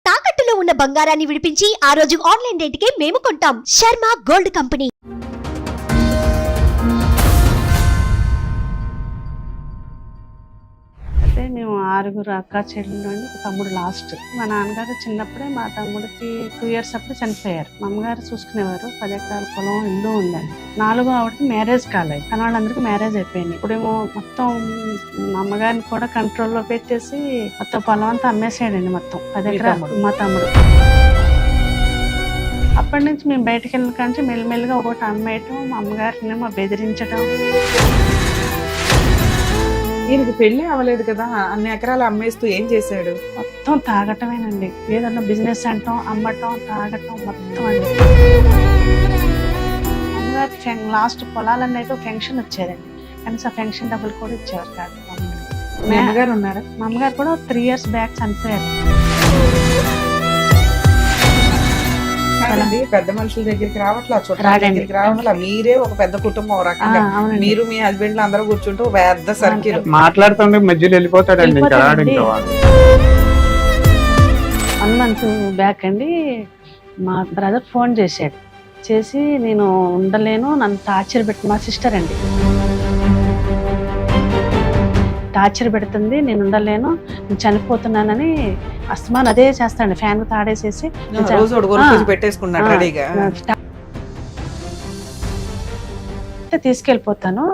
తాకట్టులో ఉన్న బంగారాన్ని విడిపించి ఆ రోజు ఆన్లైన్ రేటుకే మేము కొంటాం. Sharma gold company. అయితే మేము 6 అక్క చెల్లెలు అండి, ఒక తమ్ముడు లాస్ట్. మా నాన్నగారు చిన్నప్పుడే మా తమ్ముడికి 2 years అప్పుడు చనిపోయారు. మా అమ్మగారు చూసుకునేవారు. 10 ఎకరాల పొలం, ఇల్లు ఉందండి. 4వ ఆవిడకి మ్యారేజ్ కాలేదు, కానీ వాళ్ళందరికీ మ్యారేజ్ అయిపోయింది. ఇప్పుడేమో మొత్తం మా అమ్మగారిని కూడా కంట్రోల్లో పెట్టేసి మొత్తం పొలం అంతా అమ్మేసాడండి. మొత్తం 10 ఎకరాలు మా తమ్ముడు. అప్పటి నుంచి మేము బయటకు వెళ్ళిన కానీ మెల్లిమెల్లిగా ఒకటి అమ్మేయటం, మా అమ్మగారిని బెదిరించడం. ఈయనకి పెళ్లి అవ్వలేదు కదా, అన్ని ఎకరాలు అమ్మేస్తూ ఏం చేశాడు? మొత్తం తాగటమేనండి. ఏదన్నా బిజినెస్ అంటాం, అమ్మటం, తాగటం మొత్తం అండి. అమ్మగారు లాస్ట్ పొలాలన్నీ అయితే ఫెన్షన్ వచ్చేదండి, కనీసం ఫెన్షన్ డబ్బులు కూడా ఇచ్చేవారు కాదు. మీ అమ్మగారు ఉన్నారా? మా అమ్మగారు కూడా 3 years బ్యాక్ చనిపోయారు. పెద్ద మనుషుల దగ్గరికి రావట్లా, చుట్టాల దగ్గరికి రావట్లా, మీరే ఒక పెద్ద కుటుంబం రకంగా. మీరు మీ హస్బెండ్ అందరూ కూర్చుంటూ పెద్ద సర్కిల్ మాట్లాడుతుంటే మధ్యలో వెళ్ళిపోతాడండి. 1 month బ్యాక్ అండి మా బ్రదర్ ఫోన్ చేశాడు. చేసి నేను ఉండలేను, నన్ను టార్చర్ పెట్టి, మా సిస్టర్ అండి, టార్చర్ పెడుతుంది, నేను ఉండలేను, నేను చనిపోతున్నానని అస్తమాన్ అదే చేస్తాడు. ఫ్యాన్ తాడేసేసి తీసుకెళ్ళిపోతాను,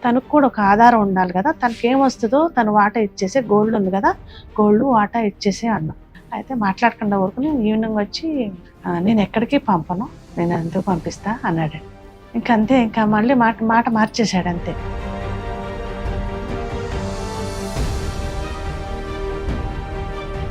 తనకు కూడా ఒక ఆధారం ఉండాలి కదా, తనకి ఏమొస్తుందో తను వాటా ఇచ్చేసి, గోల్డ్ ఉంది కదా, గోల్డ్ వాటా ఇచ్చేసి అన్నా. అయితే మాట్లాడకుండా ఊరుకుని ఈవినింగ్ వచ్చి నేను ఎక్కడికి పంపను, నేను ఎందుకు పంపిస్తా అన్నాడు. ఇంకంతే, ఇంకా మళ్ళీ మాట మార్చేశాడు అంతే.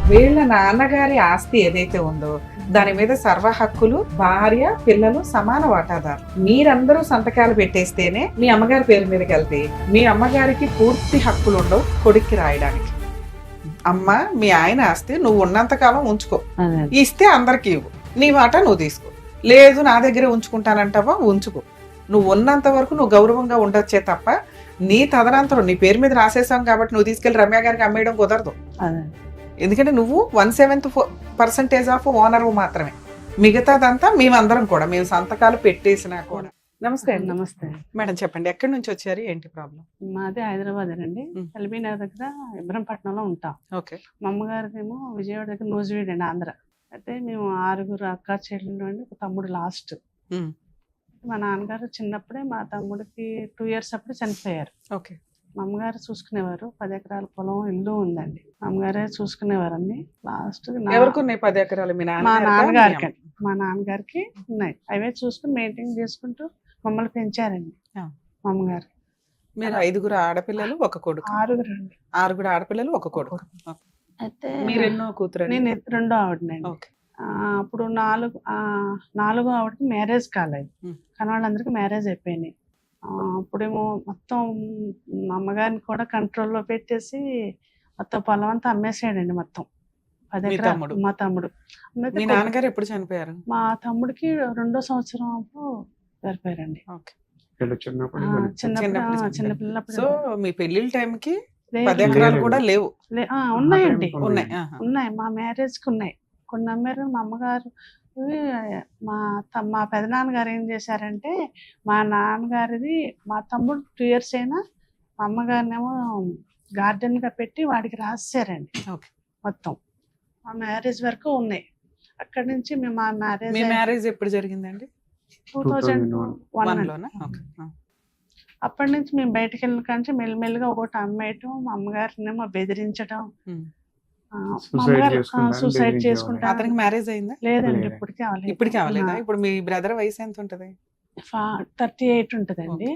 వీళ్ళ నాన్నగారి ఆస్తి ఏదైతే ఉందో దాని మీద సర్వ హక్కులు భార్య, పిల్లలు సమాన వాటాదారు. మీరందరూ సంతకాలు పెట్టేస్తేనే మీ అమ్మగారి పేరు మీదకి వెళ్తే మీ అమ్మగారికి పూర్తి హక్కులు ఉండవు కొడుక్కి రాయడానికి. అమ్మ, మీ ఆయన ఆస్తి నువ్వు ఉన్నంతకాలం ఉంచుకో, ఇస్తే అందరికి ఇవ్వు, నీ మాట నువ్వు తీసుకో. లేదు నా దగ్గరే ఉంచుకుంటానంటావా, ఉంచుకో. నువ్వు ఉన్నంత వరకు నువ్వు గౌరవంగా ఉండొచ్చే తప్ప నీ తదనంతరం నీ పేరు మీద రాసేసాం కాబట్టి నువ్వు తీసుకెళ్లి రమ్య గారికి అమ్మేయడం కుదరదు. ఎందుకంటే నువ్వు 1/7% ఆఫ్ ఓనర్ మాత్రమే, మిగతాదంతా మేమందరం కూడా, మేము సంతకాలు పెట్టేసినా కూడా. నమస్తే. నమస్తే మేడం, చెప్పండి, ఎక్కడి నుంచి వచ్చారు, ఏంటి ప్రాబ్లం? మాది హైదరాబాద్ అండి, ఎల్బీనగర్ దగ్గర ఇబ్రహంపట్నంలో ఉంటాం. ఓకే. మా అమ్మగారిదేమో విజయవాడ దగ్గర నూజివీడు అండి, ఆంధ్ర. అయితే మేము 6 అక్క చెల్లెలు అండి, ఒక తమ్ముడు లాస్ట్. మా నాన్నగారు చిన్నప్పుడే మా తమ్ముడికి 2 years అప్పుడు చనిపోయారు. ఓకే. మా అమ్మగారు చూసుకునేవారు. 10 ఎకరాల పొలం, ఇల్లు ఉందండి. మా అమ్మగారే చూసుకునేవారు అన్ని. లాస్ట్ ఎవరికి ఉన్నాయి 10 ఎకరాలు? మా నాన్నగారికి. మా నాన్నగారికి ఉన్నాయి. అవే చూసుకుని మెయింటైన్ చేసుకుంటూ మమ్మల్ని పెంచారండి మా అమ్మగారు. మీరు 5 ఆడపిల్లలు, ఒక కొడుకు? 6 అండి. 6 ఆడపిల్లలు, ఒక కొడుకు. అయితే మీరు ఎన్నో కూతురు? నేను 2వ ఆవిడనండి. అప్పుడు 4వ ఆవిడకి మ్యారేజ్ కాలేదు, కానీ వాళ్ళందరికీ మ్యారేజ్ అయిపోయినాయి. అప్పుడేమో మొత్తం మా అమ్మగారిని కూడా కంట్రోల్లో పెట్టేసి మొత్తం పొలం అంతా అమ్మేసాడండి. మొత్తం 10 ఎకరాలు మా తమ్ముడు. మీ నాన్నగారు ఎప్పుడు చనిపోయారు? మా తమ్ముడికి 2వ సంవత్సరం అప్పుడు చనిపోయారండి. చిన్నపిల్లప్పుడు. సో మీ పెళ్లి టైంకి 10 ఎకరాలు కూడా లేవు? ఉన్నాయండి, ఉన్నాయి. మా మ్యారేజ్కి ఉన్నాయి, కొన్ని అమ్మారు. మా అమ్మగారు మా పెదనాన్నగారు ఏం చేశారంటే, మా నాన్నగారిది, మా తమ్ముడు 2 years అయినా మా అమ్మగారినేమో గార్డెన్ గా పెట్టి వాడికి రాసారండి. మొత్తం మా మ్యారేజ్ వరకు ఉన్నాయి. అక్కడి నుంచి మేము మీ మ్యారేజ్ ఎప్పుడు జరిగిందండి? 2001. అప్పటి నుంచి మేము బయటకు వెళ్ళిన కానీ మెల్లిమెల్లిగా ఒకటి అమ్మేయటం, మా అమ్మగారినేమో బెదిరించడం. సూసైడ్ చేసుకుంటా. అతనికి మ్యారేజ్ అయిందా? లేదండి, ఇప్పటికీ అవ్వలేదా? ఇప్పుడు మీ బ్రదర్ వయసు ఎంత ఉంటది? 38 ఉంటదండి.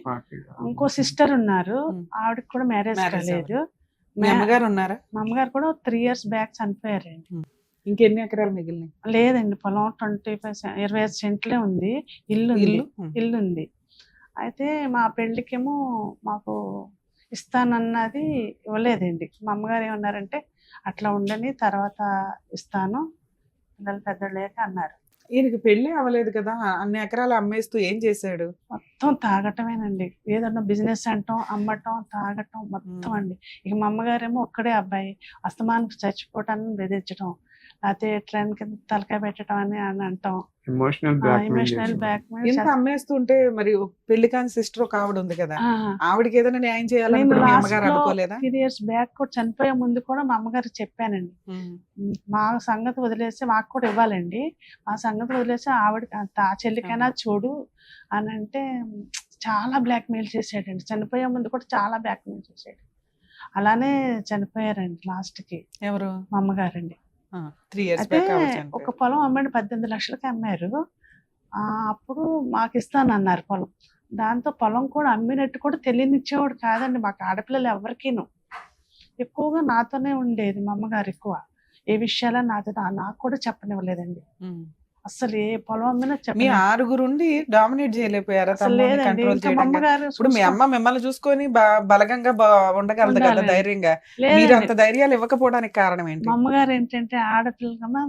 ఇంకో సిస్టర్ ఉన్నారు, ఆవిడకి కూడా మ్యారేజ్ కాలేదు. మీ అమ్మగారు ఉన్నారా? మా అమ్మగారు కూడా 3 years బ్యాక్ చనిపోయారండి. ఇంకెన్ని ఎకరాలు మిగిలినాయి? లేదండి, పొలం 25 సెంట్లే ఉంది. ఇల్లు ఉంది. అయితే మా పెళ్లికేమో మాకు ఇస్తానన్నది ఇవ్వలేదండి. మా అమ్మగారు ఏమన్నారంటే, అట్లా ఉండని, తర్వాత ఇస్తాను, పిల్లలు పెద్దలేక అన్నారు. ఈయనకి పెళ్లి అవ్వలేదు కదా, అన్ని ఎకరాలు అమ్మేస్తూ ఏం చేశాడు? మొత్తం తాగటమేనండి. ఏదన్నా బిజినెస్ అంటాం, అమ్మటం, తాగటం మొత్తం అండి. ఇక మా అమ్మగారేమో ఒక్కడే అబ్బాయి, అస్తమానికి చచ్చిపోవటాన్ని బెదిరించడం. లేకపోతే ట్రైన్ కింద తలకాయ పెట్టడం అని అంటాం. ఎమోషనల్ ఎమోషనల్ బ్లాక్ ఇంత అమ్మేస్తుంటే మరి పెళ్లి కాని సిస్టర్ ఒక ఆవిడ ఉంది కదా, ఆవిడకి ఏదైనా న్యాయం చేయాలని మీ అమ్మగారు అనుకోలేదా? 3 years బ్యాక్ కూడా చనిపోయే ముందు కూడా మా అమ్మగారు చెప్పానండి, మా సంగతి వదిలేసి మాకు కూడా ఇవ్వాలండి, మా సంగతి వదిలేసి ఆవిడ ఆ చెల్లికైనా చూడు అని అంటే చాలా బ్లాక్ మెయిల్ చేసాడండి. చనిపోయే ముందు కూడా చాలా బ్లాక్ మెయిల్ చేసాడు. అలానే చనిపోయారండి లాస్ట్ కి. ఎవరు? మా అమ్మగారండి. 3 years అయితే back ఒక పొలం అమ్మండి 18 లక్షలకి అమ్మారు. అప్పుడు మాకు ఇస్తానన్నారు పొలం. దాంతో పొలం కూడా అమ్మినట్టు కూడా తెలియనిచ్చేవాడు కాదండి మాకు, ఆడపిల్లలు ఎవరికీను. ఎక్కువగా నాతోనే ఉండేది మా అమ్మగారు. ఎక్కువ ఏ విషయాల నాకు కూడా చెప్పనివ్వలేదండి. అసలు ఏ పొలం అమ్మినా మీ చెప్పలేదు. 6 డామినేట్ చేయలేకపోయారా? అసలు లేదండి. కంట్రోల్ ఇంకా మా చేయడం. అమ్మగారు ఇప్పుడు మీ అమ్మ మిమ్మల్ని చూసుకొని బలగంగా ఉండగలదు కదా ఉండాలండి. ధైర్యంగా. మీరు లేదండి. అంత ధైర్యాలు ఇవ్వకపోవడానికి కారణం ఏంటి? మా అమ్మగారు ఏంటంటే ఆడపిల్లకన్నా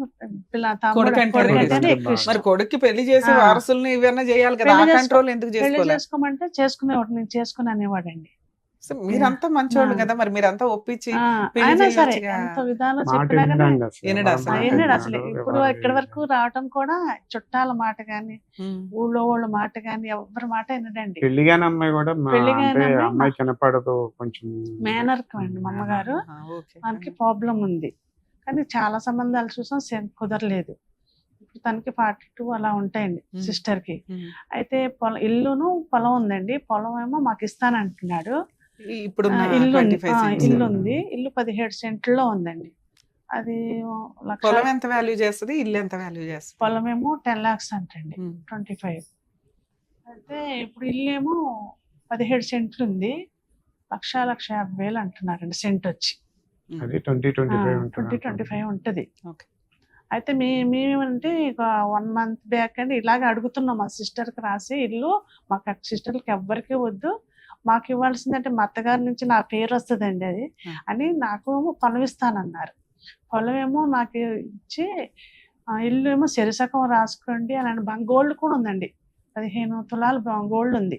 కొడుకంటేనే కొడుకంటేనే ఇష్టం. ఎక్కువ మరి ఇష్టం. కొడుక్కి పెళ్లి చేసి ఆ. వారసుల్ని ఇవన్నీ చేయాలి కదా, పెళ్లి ఆ కంట్రోల్ ఎందుకు పెళ్లి చేసుకోలేదు? చేసుకోమంటే చేసుకునేవాడు, నేను చేసుకుని అనేవాడండి. సో మీరంతా మంచోళ్ళు ఆ. కదా, మరి మీరంతా ఒప్పించి పెళ్లి అయినా సరే చేయొచ్చుగా. ఎంత విధానం మాట చెప్పినా కానీ వినడండి అసలు. వినడు అసలు. మాట అయినాడు వినడు, అసలు. ఇప్పుడు ఎవరు ఇక్కడి వరకు రావటం కూడా చుట్టాల మాట గాని, ఉమ్. ఊళ్ళో వాళ్ళ మాట గాని, ఎవరి మాట వినడండి. పెళ్లిగాని అమ్మాయి కూడా పెళ్లిగాని అంటే అమ్మాయి అమ్మాయి కనపడదు కొంచెం. మేనర్కం అండి మా అమ్మగారు. ఆహా, ఓకే. మనకి ప్రాబ్లం ఉంది కానీ చాలా సంబంధాలు చూసాం కుదరలేదు. ఇప్పుడు తనకి 42 అలా ఉంటాయండి సిస్టర్ కి. ఉమ్. అయితే ఇల్లును పొలం ఉందండి. పొలం ఏమో మాకు ఇస్తానంటున్నాడు. ఇప్పుడు ఇల్లు 25 cents. ఇల్లు ఉంది. ఇల్లు 17 సెంట్లో ఉందండి. అది పొలం ఎంత వాల్యూ చేస్తుంది, ఇల్లు ఎంత వాల్యూ చేస్తుంది? పొలం ఏమో 10 lakhs అంటండి. ఉమ్. 25. అయితే ఇప్పుడు ఇల్లు ఏమో 17 సెంట్లు ఉంది. 1,50,000 అంటున్నారండి సెంట్ వచ్చి. అది 20-25 ఉంటుంది. 20-25 ఉంటది. ఓకే. అయితే మేమేమంటే ఇక 1 month బ్యాక్ అండి ఇలాగ అడుగుతున్నాం మా సిస్టర్కి రాసి ఇల్లు మాకు సిస్టర్కి ఎవ్వరికి వద్దు, మాకు ఇవ్వాల్సిందంటే మా అత్తగారి నుంచి నా పేరు వస్తుందండి అది అని నాకు పొలం ఇస్తానన్నారు. పొలం ఏమో నాకు ఇచ్చి ఇల్లు ఏమో శరిసకం రాసుకోండి అని గోల్డ్ కూడా ఉందండి. 15 తులాలు గోల్డ్ ఉంది.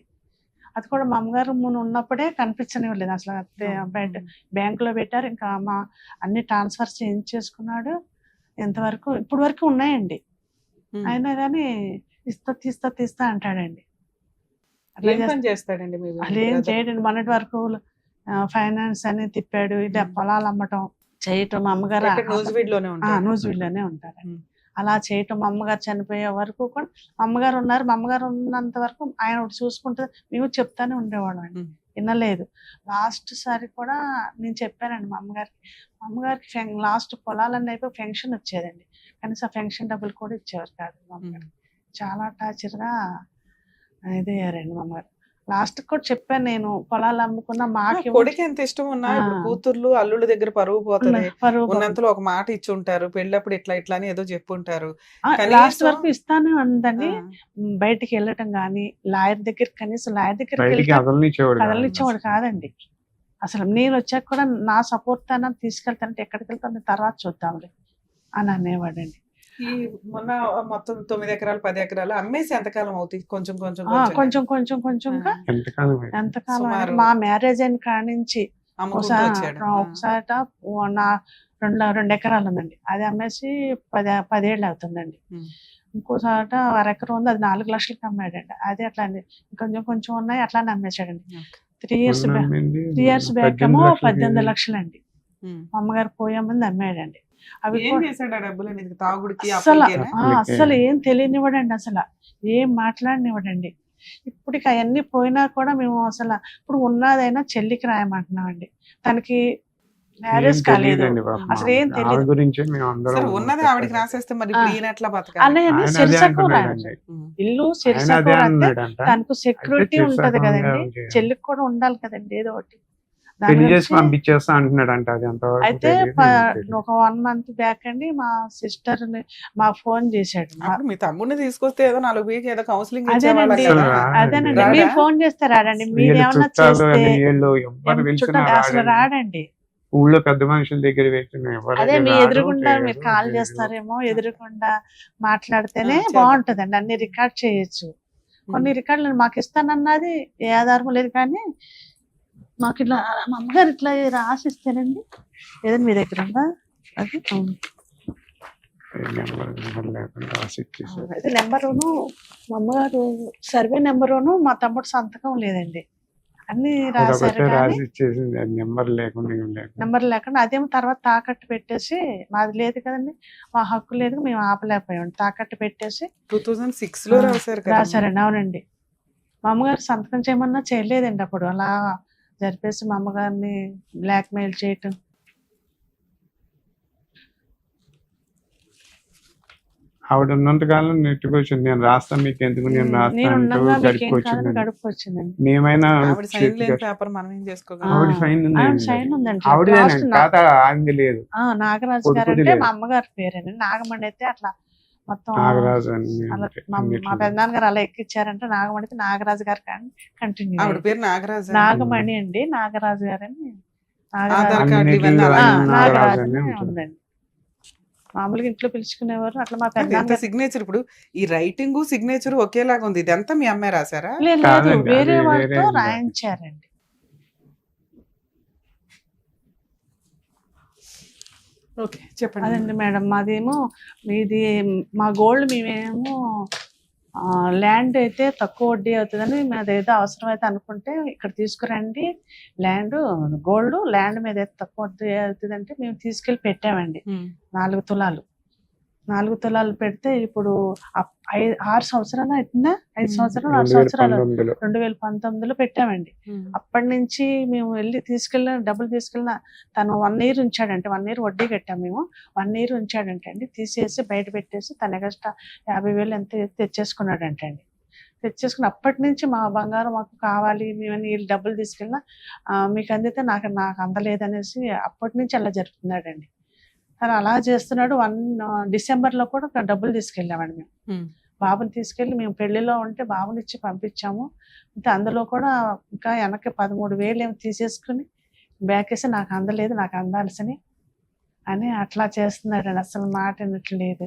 అది కూడా మా అమ్మగారు ఉన్నప్పుడే కనిపించనివ్వలేదు అసలు. బయట బ్యాంకులో పెట్టారు. ఇంకా మా అన్ని ట్రాన్స్ఫర్ చేయించేసుకున్నాడు. ఎంతవరకు ఇప్పుడు వరకు ఉన్నాయండి. అయినా కానీ తీస్తా అంటాడండి. ఏం పని చేస్తాడండి మీ అలా ఏం చేయడండి. మొన్నటి వరకు ఫైనాన్స్ అని తిప్పాడు. ఇది పొలాలు అమ్మటం చేయటం. మా అమ్మగారు నూజివీడ్లోనే ఉంటారు. నూజివీడ్లోనే ఉంటారండి. అలా చేయటం. మా అమ్మగారు చనిపోయే వరకు కూడా మా అమ్మగారు ఉన్నారు. మా అమ్మగారు ఉన్నంత వరకు ఆయన ఒకటి చూసుకుంటే మేము చెప్తానే ఉండేవాళ్ళం అండి. వినలేదు. లాస్ట్ సారి కూడా నేను చెప్పానండి మా అమ్మగారికి లాస్ట్ పొలాలన్నీ అయిపోయి ఫెన్షన్ వచ్చేదండి. కనీసం ఫెన్షన్ డబ్బులు కూడా ఇచ్చేవారు కాదు మా అమ్మగారు. చాలా టార్చర్గా ఇదయ్యారండి మా అమ్మగారు. లాస్ట్ కూడా చెప్పాను నేను, పొలాలు అమ్ముకున్నా మాకు కొడుకు ఎంత ఇష్టం ఉన్నా ఇప్పుడు కూతుర్లు అల్లుళ్ళ దగ్గర పరువు పోతుంది. ఉన్నంతలో ఒక మాట ఇచ్చి ఉంటారు, పెళ్ళప్పుడు ఇట్లా అని ఏదో చెప్పుంటారు. లాస్ట్ వరకు ఇస్తానే ఉందండి. బయటికి వెళ్ళటం గానీ లాయర్ దగ్గర, కనీసం లాయర్ దగ్గరికి కదలనిచ్చేవాడు కాదండి అసలు. నేను వచ్చాక కూడా నా సపోర్ట్ అన్న తీసుకెళ్తానంటే ఎక్కడికి వెళ్తాను తర్వాత చూద్దాంలే అని అనేవాడండి. ఈ మొన్న మొత్తం 9 ఎకరాలు 10 ఎకరాలు అమ్మేసి ఎంతకాలం అవుతుంది? కొంచెంగా ఎంతకాలం మా మ్యారేజ్ అయిన కాడ నుంచి ఒకసారి 2 ఎకరాలు ఉందండి, అది అమ్మేసి 10 ఏళ్ళు అవుతుందండి. ఇంకోసాట 1 ఎకరం ఉంది, అది 4 లక్షలకి అమ్మాడండి. అది అట్లా కొంచెం ఉన్నాయి అట్లానే అమ్మేశాడండి. 3 years బ్యాక్ ఏమో 18 లక్షలండి. మా అమ్మగారు పోయే ముందు అమ్మాడండి. అవి అసలు ఏం తెలియనివ్వడండి, అసలు ఏం మాట్లాడనివ్వడండి. ఇప్పుడు అవన్నీ పోయినా కూడా మేము అసలు ఇప్పుడు ఉన్నదైనా చెల్లికి రాయమంటున్నామండి. తనకి మ్యారేజ్ కాలేదు, అసలు ఏం తెలియదు. ఉన్నది ఆవిడకి రాసేస్తే మరి అన్నయ్య శిరసకు ఇల్లు శిరసకు తనకు సెక్యూరిటీ ఉంటది కదండి, చెల్లికి కూడా ఉండాలి కదండి ఏదో ఒకటి. పంపించేస్తా అంటున్నాడు అంట. అయితే ఒక 1 month బ్యాక్ అండి మా సిస్టర్ మా ఫోన్ చేశాడు. మీ తమ్ముడిని తీసుకొస్తే ఏదో 4 వీక్ ఏదో కౌన్సిలింగ్ అదేనండి, మీరు ఫోన్ చేస్తే రాడండి, మీరు ఏమన్నా చేస్తే అసలు రాడండి. ఊళ్ళో పెద్ద మనుషుల దగ్గర అదే మీ ఎదురుగుండా మీరు కాల్ చేస్తారేమో, ఎదురుగుండా మాట్లాడితేనే బాగుంటదండి, అన్ని రికార్డ్ చేయొచ్చు. కొన్ని రికార్డులు మాకు ఇస్తానన్నది ఏ ఆధారం లేదు, కానీ మాకు ఇట్లా మా అమ్మగారు ఇట్లా రాసిస్తేనండి. ఏదైనా మీ దగ్గర ఉందా? అది నెంబర్ లేకుండా రాసి ఇచ్చేసారు. అయితే నెంబరును మా అమ్మగారు సర్వే నెంబరును మా తమ్ముడు సంతకం లేదండి, అన్ని రాశారు అదొకటే కానీ రాసి ఇచ్చేసింది, అది నెంబర్ లేకుండా ఏం లేకుండా. నెంబర్ లేకుండా అదేమో తర్వాత తాకట్టు పెట్టేసి, మాది లేదు కదండి, మా హక్కు లేదు, మేము ఆపలేకపోయాం, తాకట్టు పెట్టేసి 2006 లో రాశారు కదా. రాశారండి. అవునండి, మా అమ్మగారు సంతకం చేయమన్నా చేయలేదండి, అప్పుడు అలా జరిపేసి మా అమ్మగారిని బ్లాక్ మెయిల్ చేయటం. ఆవిడ ఉన్నంత కాలం నెట్టుకు వచ్చింది, నేను రాస్తాను మీకు ఎందుకు, నేను నేను రాస్తాను ఉండగా మీకేం కాదని గడిపొచ్చిందండి. గడుపు వచ్చిందండి. మేమైనా ఆవిడ సైన్ లేని పేపర్ మనం ఏం చేసుకోగలం. ఆవిడ సైన్ ఉంది, ఆవిడ సైన్ ఉందండి. ఆవిడదేనండి, లాస్ట్ ఖాతా ఆంది లేదు, నాగరాజు గారు కొడుకుది అంటే లేదు. మా అమ్మగారి పేరండి. నాగమణి అయితే అట్లా మొత్తం నాగరాజు అని అలా అంటే మా అన్నిట్లో. పెద్దనాన్న గారు అలా ఎక్కిచ్చారంటే నాగమణి అయితే నాగరాజు గారు కంటిన్యూ. ఆవిడ పేరు నాగరాజు. నాగమణి అండి, నాగరాజు గారని ఆధార్ నాగరాజు కార్డు ఇవన్నీ అన్నిట్లో అలా ఆయన నాగరాజు నాగరాజు అని అనే ఉంటుంది. ఉందండి. మామూలుగా ఇంట్లో పిలుచుకునేవారు అట్లా. మా ఎంత పెద్దనాన్న సిగ్నేచర్ ఇప్పుడు ఈ రైటింగ్ సిగ్నేచర్ ఒకేలాగా ఉంది. ఇదంతా మీ అమ్మాయి రాశారా? లేదు కాదండి, వేరే అది వాళ్ళతో వేరే ఉంది. రాయించారండి. ఓకే చెప్పండి. అదండి మేడం, మాదేమో మీది మా గోల్డ్ మేమేమో ల్యాండ్ అయితే తక్కువ వడ్డీ అవుతుందని అదేదో అవసరం అయితే అనుకుంటే ఇక్కడ తీసుకురండి ల్యాండ్, గోల్డ్ ల్యాండ్ మీద అయితే తక్కువ వడ్డీ అవుతుందంటే మేము తీసుకెళ్ళి పెట్టామండి. 4 తులాలు 4 తులాలు పెడితే ఇప్పుడు 6 సంవత్సరాలు అవుతుందా, 5 సంవత్సరాలు 6 సంవత్సరాలు 2019లో 2019లో పెట్టామండి. అప్పటి నుంచి మేము డబ్బులు తీసుకెళ్ళిన తను 1 ఇయర్ ఉంచాడంటే, 1 ఇయర్ వడ్డీ కట్టాము మేము, 1 ఇయర్ ఉంచాడంటే అండి, తీసేసి బయట పెట్టేసి తన ఎగస్ట్రా 50,000 ఎంత తెచ్చేసుకున్నాడంటే అండి. తెచ్చేసుకుని అప్పటి నుంచి మా బంగారం మాకు కావాలి, మేము వీళ్ళు డబ్బులు తీసుకెళ్ళినా మీకు అందితే నాకు అందలేదనేసి అప్పటి నుంచి అలా జరుపుతున్నాడండి. తను అలా చేస్తున్నాడు. డిసెంబర్లో కూడా డబ్బులు తీసుకెళ్ళామండి మేము. బాబుని తీసుకెళ్ళి మేము పెళ్లిలో ఉంటే బాబుని ఇచ్చి పంపించాము. అంటే అందులో కూడా ఇంకా వెనక్కి 13,000 ఏమో తీసేసుకుని బ్యాక్ వేసి నాకు అందలేదు, నాకు అందాల్సిన అని అట్లా చేస్తున్నాడండి. అసలు మాట వినట్లేదు.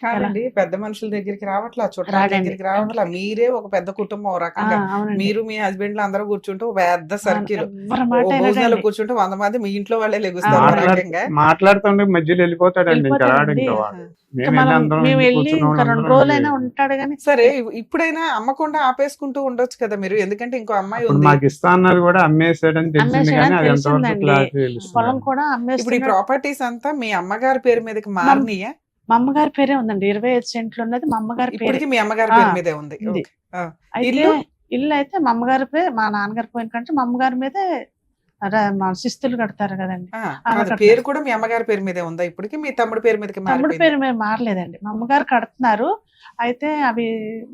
కాదండి, పెద్ద మనుషుల దగ్గరికి రావట్లా, చుట్టాల రాడండి. దగ్గరికి రావట్లా. మీరే ఒక పెద్ద కుటుంబం ఒక రకంగా. అవునండి, మీరు మీ హస్బెండ్ అందరూ కూర్చుంటే ఒక పెద్ద సర్కిల్, ఎవ్వరి మాట భోజనాలు వినడండి. కూర్చుంటే 100 మంది మీ ఇంట్లో వాళ్ళే లెగుస్తారు ఒక రకంగా. మాట్లాడుతుండే మధ్యలో వెళ్ళిపోతాడండి, ఇంకా రాడు వెళ్ళిపోతాడండి. ఇంకా వాడు. ఇంకా మేము మేము వెళ్ళి కూర్చున్న ఇంకా 2 వాళ్ళందరం రోజులైనా ఉంటాడు కానీ సరే, ఇప్పుడైనా అమ్మకుండా ఆపేసుకుంటూ ఉండొచ్చు కదా మీరు, ఎందుకంటే ఇంకో అమ్మాయి ఇప్పుడు ఉంది. మాకు ఇస్తా అన్నది కూడా అమ్మేసాడని తెలిసింది, కానీ అది ఎంతవరకు తెలిసిందండి. క్లారిటీ పొలం తెలుస్తుంది. కూడా ఇప్పుడు ఈ అమ్మేస్తున్నాడు. ప్రాపర్టీస్ అంతా మీ అమ్మగారి పేరు మీదకి మారినాయా? మా అమ్మగారి పేరే ఉందండి, 25 సెంట్లు ఉన్నది మా అమ్మగారి పేరు. ఇప్పటికి మీ అమ్మగారి పేరు మీదే ఉంది. ఉంది. ఓకే. ఆ. అయితే ఇల్లు? ఇల్లు అయితే మా అమ్మగారి పేరు, మా నాన్నగారి పోయిన కంటే మా అమ్మగారి మీదే మా శిస్తులు కడతారు కదండి, ఆ, అలా అది పేరు కూడా మీ అమ్మగారి పేరు మీదే ఉందా ఇప్పటికి? మీ తమ్ముడి పేరు మీదకి తమ్ముడి మారిపోయిందా? పేరు మీద మారలేదండి, మా అమ్మగారు కడుతున్నారు. అయితే అవి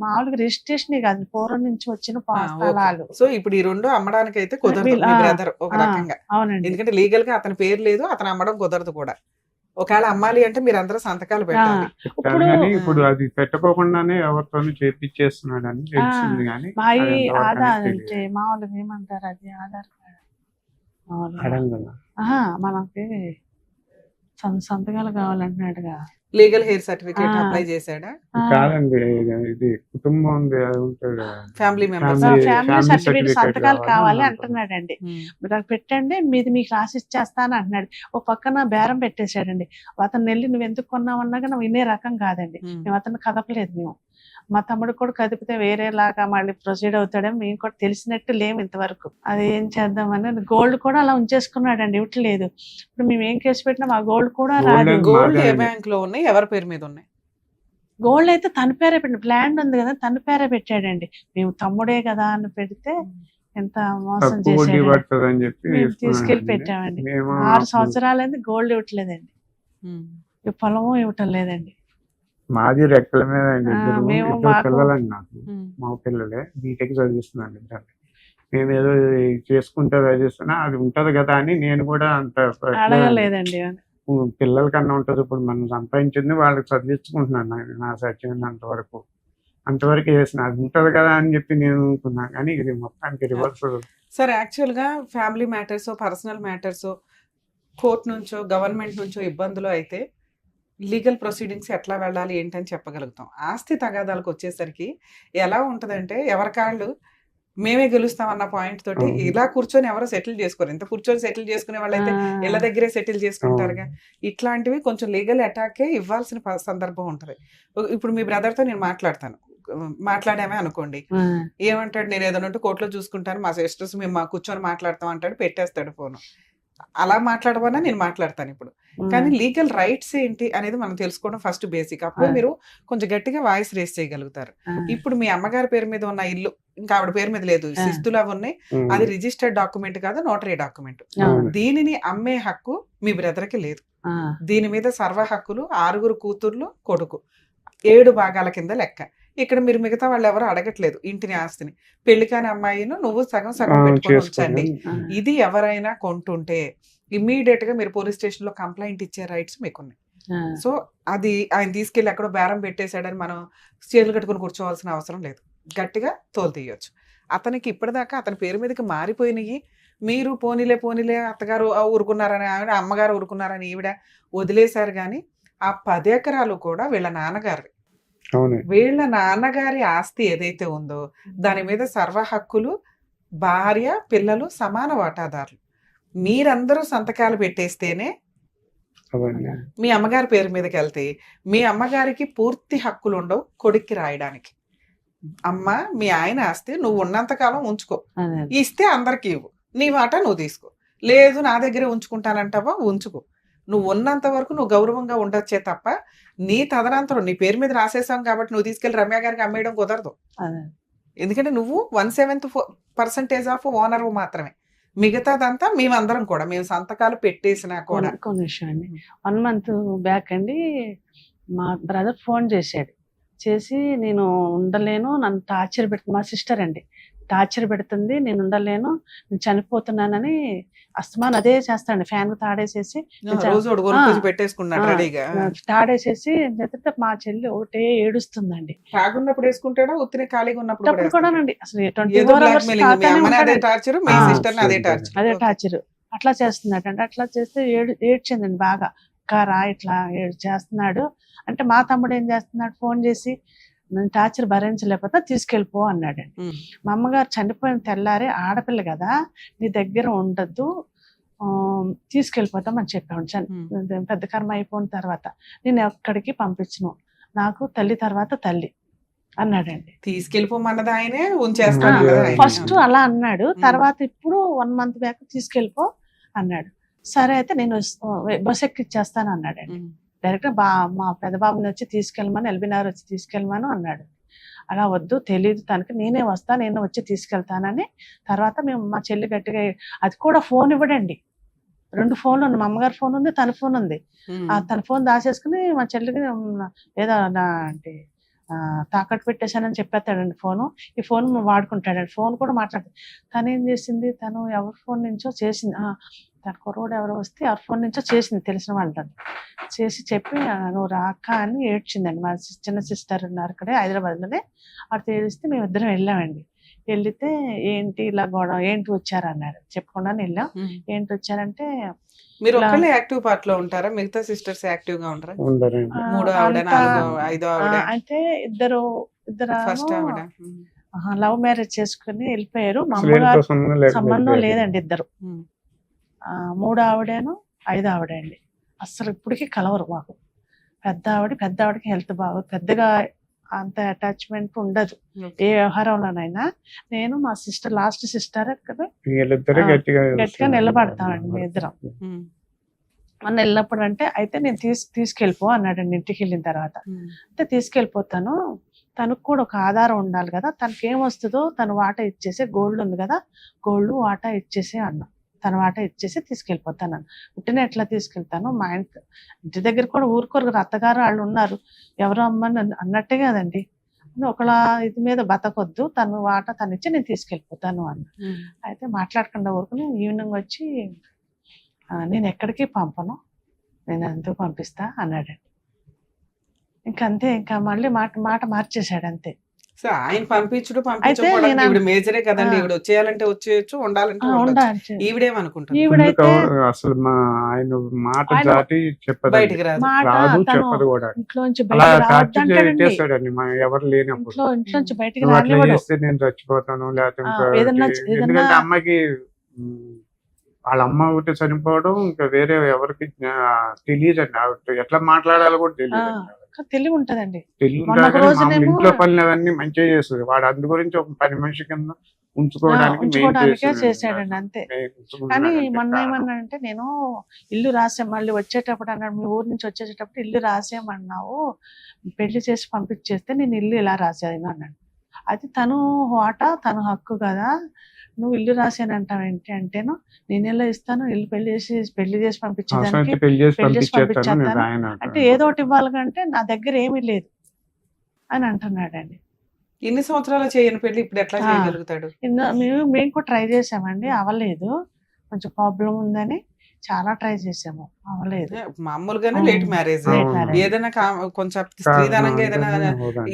మామూలుగా రిజిస్ట్రేషన్ కాదు, పూర్వం నుంచి వచ్చిన స్థలాలు. సో ఇప్పుడు ఈ 2 అమ్మడానికి అయితే కుదరదు వీళ్ళు- మీ ఆ, బ్రదర్ ఒక రకంగా, అవునండి. ఎందుకంటే లీగల్ గా అతని పేరు లేదు, అతను అమ్మడం కుదరదు కూడా. ఒకవేళ అమ్మాలి అంటే మీరు అందరూ సంతకాలు పెట్టాలి. చెప్తాను కానీ ఇప్పుడు అది పెట్టుకోకుండానే ఎవరితోనూ చేపించేస్తున్నాడు అని తెలిసింది, కానీ మా అది ఎంతవరకు ఆధార్ అనేది అంటే మామూలుగా ఏమంటారు, అది ఆధార్ కార్డు మామూలుగా. అడగల. మనకి సంతకాలు కావాలంటున్నాడుగా. లీగల్ హెయిర్ సర్టిఫికేట్ ఆ. అప్లై చేశాడా? కాదండి, ఇది కుటుంబం ఉంది, అది ఉంటుంది కదా. Family members. Family family certificate certificate సంతకాలు కావాలి కావాలి అంటున్నాడు. అంటున్నాడండి. మీరు అది పెట్టండి, మీది మీకు రాసి ఇచ్చేస్తాను అంటున్నాడు. ఒక పక్కన బేరం పెట్టేశాడండి. అతను వెళ్ళి నువ్వు ఎందుకు కొన్నావన్నాగా నువ్వు వినే రకం కాదండి. మేము అతను కదపలేదు. మేము మా తమ్ముడు కూడా కదిపితే వేరేలాగా మళ్ళీ ప్రొసీడ్ అవుతాడని మేము కూడా తెలిసినట్టు లేము ఇంతవరకు. అది ఏం చేద్దామని గోల్డ్ కూడా అలా ఉంచేసుకున్నాడండి, ఇవ్వట్లేదు. ఇప్పుడు మేము ఏం కేసు పెట్టినా మా గోల్డ్ కూడా Gold రాదు. and- గోల్డ్ ఏ మాదే. బ్యాంక్ లో ఉన్నాయి, ఎవరి పేరు మీద ఉన్నాయి? గోల్డ్ అయితే తన పేరే పెట్టి, ల్యాండ్ ఉంది కదా తన పేరే పెట్టాడండి. మేము తమ్ముడే కదా అని పెడితే ఎంత మోసం తక్కువ వడ్డీ చేశాడు. పడుతుంది అని చెప్పి మేము తీసుకెళ్లి తీసుకున్నాడండి. పెట్టామండి. మేము 6 సంవత్సరాలైంది గోల్డ్ ఇవ్వట్లేదండి, ఈ పొలము ఇవ్వటం లేదండి. మాది రెక్కల మీద అండి, మేము ఇద్దరు మాకు- పిల్లలండి నాకు, మా పిల్లలే బీటెక్ చదివిస్తున్నాను ఇద్దరు. మేము ఏదో చేసుకుంటే చదివిస్తున్నా, అది ఉంటది కదా అని నేను కూడా అంత అడగలేదండి. పిల్లల కన్నా ఉంటది, ఇప్పుడు మనం సంపాదించింది వాళ్ళకి చదివించుకుంటున్నాను నా సచ్చినంత వరకు, అంతవరకు చేసిన అది ఉంటది కదా అని చెప్పి నేను అనుకున్నా, కానీ ఇది మొత్తానికి రివర్స్. సరే, యాక్చువల్ గా family matters, personal matters, court నుంచో గవర్నమెంట్ నుంచో ఇబ్బందులు అయితే లీగల్ ప్రొసీడింగ్స్ ఎట్లా వెళ్ళాలి ఏంటని చెప్పగలుగుతాం. ఆస్తి తగాదాలకు వచ్చేసరికి ఎలా ఉంటుందంటే ఎవరికాళ్ళు మేమే గెలుస్తాం అన్న పాయింట్ తోటి అవును. ఇలా కూర్చొని ఎవరో సెటిల్ చేసుకోరు. ఇంత కూర్చొని సెటిల్ చేసుకునే వాళ్ళైతే ఇళ్ళ దగ్గరే సెటిల్ చేసుకుంటారుగా. ఇట్లాంటివి కొంచెం లీగల్ అటాకే ఇవ్వాల్సిన సందర్భం ఉంటది. ఇప్పుడు మీ బ్రదర్ తో నేను మాట్లాడతాను, మాట్లాడామే అనుకోండి, ఏమంటాడు, నేను ఏదైనా ఉంటే కోర్టులో చూసుకుంటాను, మా సిస్టర్స్ మేము మా కూర్చొని మాట్లాడతాం అంటాడు, పెట్టేస్తాడు ఫోన్. అలా మాట్లాడమన్నా నేను మాట్లాడతాను ఇప్పుడు. కానీ లీగల్ రైట్స్ ఏంటి అనేది మనం తెలుసుకోవడం ఫస్ట్ బేసిక్. అప్పుడు మీరు కొంచెం గట్టిగా వాయిస్ రేస్ చేయగలుగుతారు. ఇప్పుడు మీ అమ్మగారి పేరు మీద ఉన్న ఇల్లు ఇంకా ఆవిడ పేరు మీద లేదు, శిస్తులు అవి ఉన్నాయి, అది రిజిస్టర్డ్ డాక్యుమెంట్ కాదు, నోటరీ డాక్యుమెంట్. దీనిని అమ్మే హక్కు మీ బ్రదర్ కి లేదు. దీని మీద సర్వ హక్కులు 6 కూతుర్లు కొడుకు 7 భాగాల కింద లెక్క. ఇక్కడ మీరు మిగతా వాళ్ళు ఎవరు అడగట్లేదు ఇంటిని, ఆస్తిని. పెళ్లి కాని అమ్మాయిను నువ్వు సగం సగం పెట్టుకొని ఉంచండి. ఇది ఎవరైనా కొంటుంటే ఇమ్మీడియట్ గా మీరు పోలీస్ స్టేషన్ లో కంప్లైంట్ ఇచ్చే రైట్స్ మీకున్నాయి. సో అది ఆయన తీసుకెళ్లి ఎక్కడో బేరం పెట్టేశాడని మనం చేతులు కట్టుకుని కూర్చోవాల్సిన అవసరం లేదు. గట్టిగా తోలు తీయొచ్చు. అతనికి ఇప్పటిదాకా అతని పేరు మీదకి మారిపోయినాయి. మీరు పోనీలే అత్తగారు ఊరుకున్నారని ఆవిడ, అమ్మగారు ఊరుకున్నారని ఈవిడ వదిలేశారు. కానీ ఆ 10 ఎకరాలు కూడా వీళ్ళ నాన్నగారు, వీళ్ళ నాన్నగారి ఆస్తి ఏదైతే ఉందో దాని మీద సర్వ హక్కులు భార్య పిల్లలు సమాన వాటాదారులు. మీరందరూ సంతకాలు పెట్టేస్తేనే మీ అమ్మగారి పేరు మీదకి వెళ్తే మీ అమ్మగారికి పూర్తి హక్కులు ఉండవు కొడుక్కి రాయడానికి. అమ్మ మీ ఆయన ఆస్తి నువ్వు ఉన్నంతకాలం ఉంచుకో, ఇస్తే అందరికి ఇవ్వు, నీ వాటా నువ్వు తీసుకో. లేదు నా దగ్గరే ఉంచుకుంటానంటావా, ఉంచుకో. నువ్వు ఉన్నంత వరకు నువ్వు గౌరవంగా ఉండొచ్చే తప్ప నీ తదనంతరం నీ పేరు మీద రాసేసాం కాబట్టి నువ్వు తీసుకెళ్లి రమ్య గారికి అమ్మేయడం కుదరదు. ఎందుకంటే నువ్వు 1/7% ఆఫ్ ఓనర్ మాత్రమే. మిగతాదంతా మేమందరం కూడా మేము సంతకాలు పెట్టేసినా కూడా. కొన్ని విషయం అండి, 1 month బ్యాక్ అండి మా బ్రదర్ ఫోన్ చేసి నేను ఉండలేను, నన్ను టార్చర్ పెడుతుంది, మా సిస్టర్ అండి టార్చర్ పెడుతుంది, నేను ఉండలేను, నేను చనిపోతున్నానని అస్తమాన్ అదే చేస్తాండి. ఫ్యాన్ తాడేసేసి తాడేసేసి మా చెల్లి ఒకటే ఏడుస్తుందండి. తాగున్నప్పుడు వేసుకుంటాడా, ఉత్తినే ఖాళీగా ఉన్నప్పుడు కూడానండి. అసలు 24 hours అదే టార్చర్. అట్లా చేస్తున్నాడు అండి. అట్లా చేస్తే ఏడ్చిందండి బాగా. కారా ఇట్లా చేస్తున్నాడు అంటే మా తమ్ముడు ఏం చేస్తున్నాడు, ఫోన్ చేసి నేను టార్చర్ భరించలేకపోతే తీసుకెళ్ళిపో అన్నాడండి. మా అమ్మగారు చనిపోయిన తెల్లారే ఆడపిల్ల కదా, నీ దగ్గర ఉండద్దు, తీసుకెళ్ళిపోతామని చెప్పాను. పెద్ద కర్మ అయిపోయిన తర్వాత నేను ఎక్కడికి పంపించను, నాకు తల్లి తర్వాత తల్లి అన్నాడండి. తీసుకెళ్ళిపోమన్నది ఆయనే, ఉంచేస్తాను ఫస్ట్ అలా అన్నాడు. తర్వాత ఇప్పుడు 1 month బ్యాక్ తీసుకెళ్ళిపో అన్నాడు. సరే అయితే నేను బస్ ఎక్కిచ్చేస్తాను అన్నాడండి. డైరెక్ట్ మా పెద్ద బాబుని వచ్చి తీసుకెళ్ళమని, ఎల్బీనగర్ వచ్చి తీసుకెళ్ళమని అన్నాడు. అలా వద్దు, తెలియదు తనకి, నేనే వస్తా, నేను వచ్చి తీసుకెళ్తానని. తర్వాత మేము మా చెల్లి గట్టిగా, అది కూడా ఫోన్ ఇవ్వడండి. 2 ఫోన్లు ఉన్నాయి, మా అమ్మగారి ఫోన్ ఉంది, తన ఫోన్ ఉంది. తన ఫోన్ దాచేసుకుని మా చెల్లికి ఏదో అంటే తాకట్టు పెట్టేశానని చెప్పేస్తాడండి ఫోను. ఈ ఫోన్ వాడుకుంటాడండి. ఫోన్ కూడా మాట్లాడుతుంది. తను ఏం చేసింది, తను ఎవరి ఫోన్ నుంచో చేసింది, తన కుర్రోడు ఎవరో వస్తే ఎవరి ఫోన్ నుంచో చేసింది, తెలిసిన వాళ్ళని చేసి చెప్పి నువ్వు రాక అని ఏడ్చిందండి. మా చిన్న సిస్టర్ ఉన్నారు అక్కడే హైదరాబాద్లోనే. అక్కడ తెలిస్తే మేము ఇద్దరం వెళ్ళామండి. వెళ్తే ఏంటి ఇలా గొడవ, ఏంటి వచ్చారు అన్నారు. చెప్పకుండా వెళ్ళాం. ఏంటి వచ్చారంటే, మీరు ఒక్కళ్ళే యాక్టివ్ పార్ట్ లో ఉంటారా, మిగతా సిస్టర్స్ యాక్టివ్ గా ఉంటారా? అంటే ఇద్దరు లవ్ మ్యారేజ్ చేసుకుని వెళ్ళిపోయారు. మా అమ్మగారు సంబంధం లేదండి. ఇద్దరు, 3 ఆవిడను 5 ఆవిడ అండి. అసలు ఇప్పటికీ కలవరు మాకు. పెద్ద ఆవిడకి హెల్త్ బాగోదు, పెద్దగా అంత అటాచ్మెంట్ ఉండదు ఏ వ్యవహారంలోనైనా. నేను మా సిస్టర్, లాస్ట్ సిస్టర్ కదా, గట్టిగా నిలబడతామండి మీ ఇద్దరం. మొన్న వెళ్ళినప్పుడు అంటే అయితే నేను తీసుకెళ్ళిపో అన్నాడండి. ఇంటికి వెళ్ళిన తర్వాత అంటే తీసుకెళ్ళిపోతాను, తనకు కూడా ఒక ఆధారం ఉండాలి కదా, తనకి ఏమొస్తుందో తను వాటా ఇచ్చేసి, గోల్డ్ ఉంది కదా, గోల్డ్ వాటా ఇచ్చేసి అన్నా. తన వాటా ఇచ్చేసి తీసుకెళ్ళిపోతాను. పుట్టిన ఎట్లా తీసుకెళ్తాను, మా ఇంటి దగ్గర కూడా ఊరుకోరు, అత్తగారు వాళ్ళు ఉన్నారు, ఎవరు అమ్మని అన్నట్టే కదండి. ఒకళ్ళ ఇది మీద బతకొద్దు, తను వాటా తను ఇచ్చి నేను తీసుకెళ్ళిపోతాను అన్న. అయితే మాట్లాడకుండా ఊరుకుని ఈవినింగ్ వచ్చి నేను ఎక్కడికి పంపను, నేను ఎందుకు పంపిస్తా అన్నాడండి. ఇంకంతే, ఇంకా మళ్ళీ మాట మార్చేశాడు అంతే. సో ఆయన పంపించకపోవడం నేను ఈవిడ మేజరే కదండి. ఆ. ఈవిడ వచ్చేయాలంటే వచ్చేయచ్చు, ఉండాలంటే ఉండొచ్చు. ఉండాలి. ఈవిడేమనుకుంటుంది? ఈవిడైతే అసలు మా ఆయన మాట ఆయన దాటి చెప్పదు, బయటికి రాదు. మాట రాదు, తను చెప్పదు కూడా. ఇంట్లోంచి అలా బయటికి టార్చర్ రావద్దంటాడండి. చేస్తాడండి మా ఎవరు లేనప్పుడు. ఇంట్లోంచి బయటికి నువ్వు అట్లా రానివ్వడు. చేస్తే నేను చచ్చిపోతాను, లేకపోతే ఆ, ఇంకోటి. ఏదన్నా ఎందుకంటే అమ్మాయికి వాళ్ళ అమ్మ ఒకటి చనిపోవడం ఇంకా వేరే ఎవరికి తెలియదండి. ఆవిడ ఎట్లా మాట్లాడాలో కూడా తెలియదు. తెలివి ఉంటదండి. తెలియదు మొన్న ఒక కానీ రోజునేమో- మామూలు ఇంట్లో పనులు అవన్నీ మంచిగా చేస్తుంది. వాడు అందు గురించి ఒక 10 మనిషి కింద ఉంచుకోవడానికే చేశాడండి అంతే. కానీ మొన్న ఉంచుకోవడానికి ఏమన్నానంటే, నేను ఇల్లు రాసాం, మళ్ళీ వచ్చేటప్పుడు అన్నాడు, మీ ఊరు నుంచి వచ్చేటప్పుడు ఇల్లు రాసేయమన్నావు, పెళ్లి చేసి పంపించేస్తే నేను ఇల్లు ఇలా రాసాను అన్నాడు. అది తను తను హక్కు కదా, నువ్వు ఇల్లు రాసానంటావు ఏంటి అంటేను, నేను ఎలా ఇస్తాను, ఇల్లు పెళ్లి చేసి పంపించేదానికి పెళ్లి చేసి పెళ్లి చేసి పంపించేస్తాను నేను పంపించేస్తాను. ఆయన అంటే ఏదో ఒకటి ఇవ్వాలి కంటే నా దగ్గర ఏమీ లేదు అని అంటున్నాడండి. ఇన్ని సంవత్సరాలు చేయని పెళ్లి ఇప్పుడు ఎట్లా ఆ. చేయగలుగుతాడు? మేము కూడా ట్రై చేసామండి, అవ్వలేదు. కొంచెం ప్రాబ్లం ఉందని చాలా ట్రై చేసాము, అవ్వలేదు. మామూలుగానే ఆ. Late marriage. Late marriage. ఏదైనా కొంచెం స్త్రీధనంగా ఏదైనా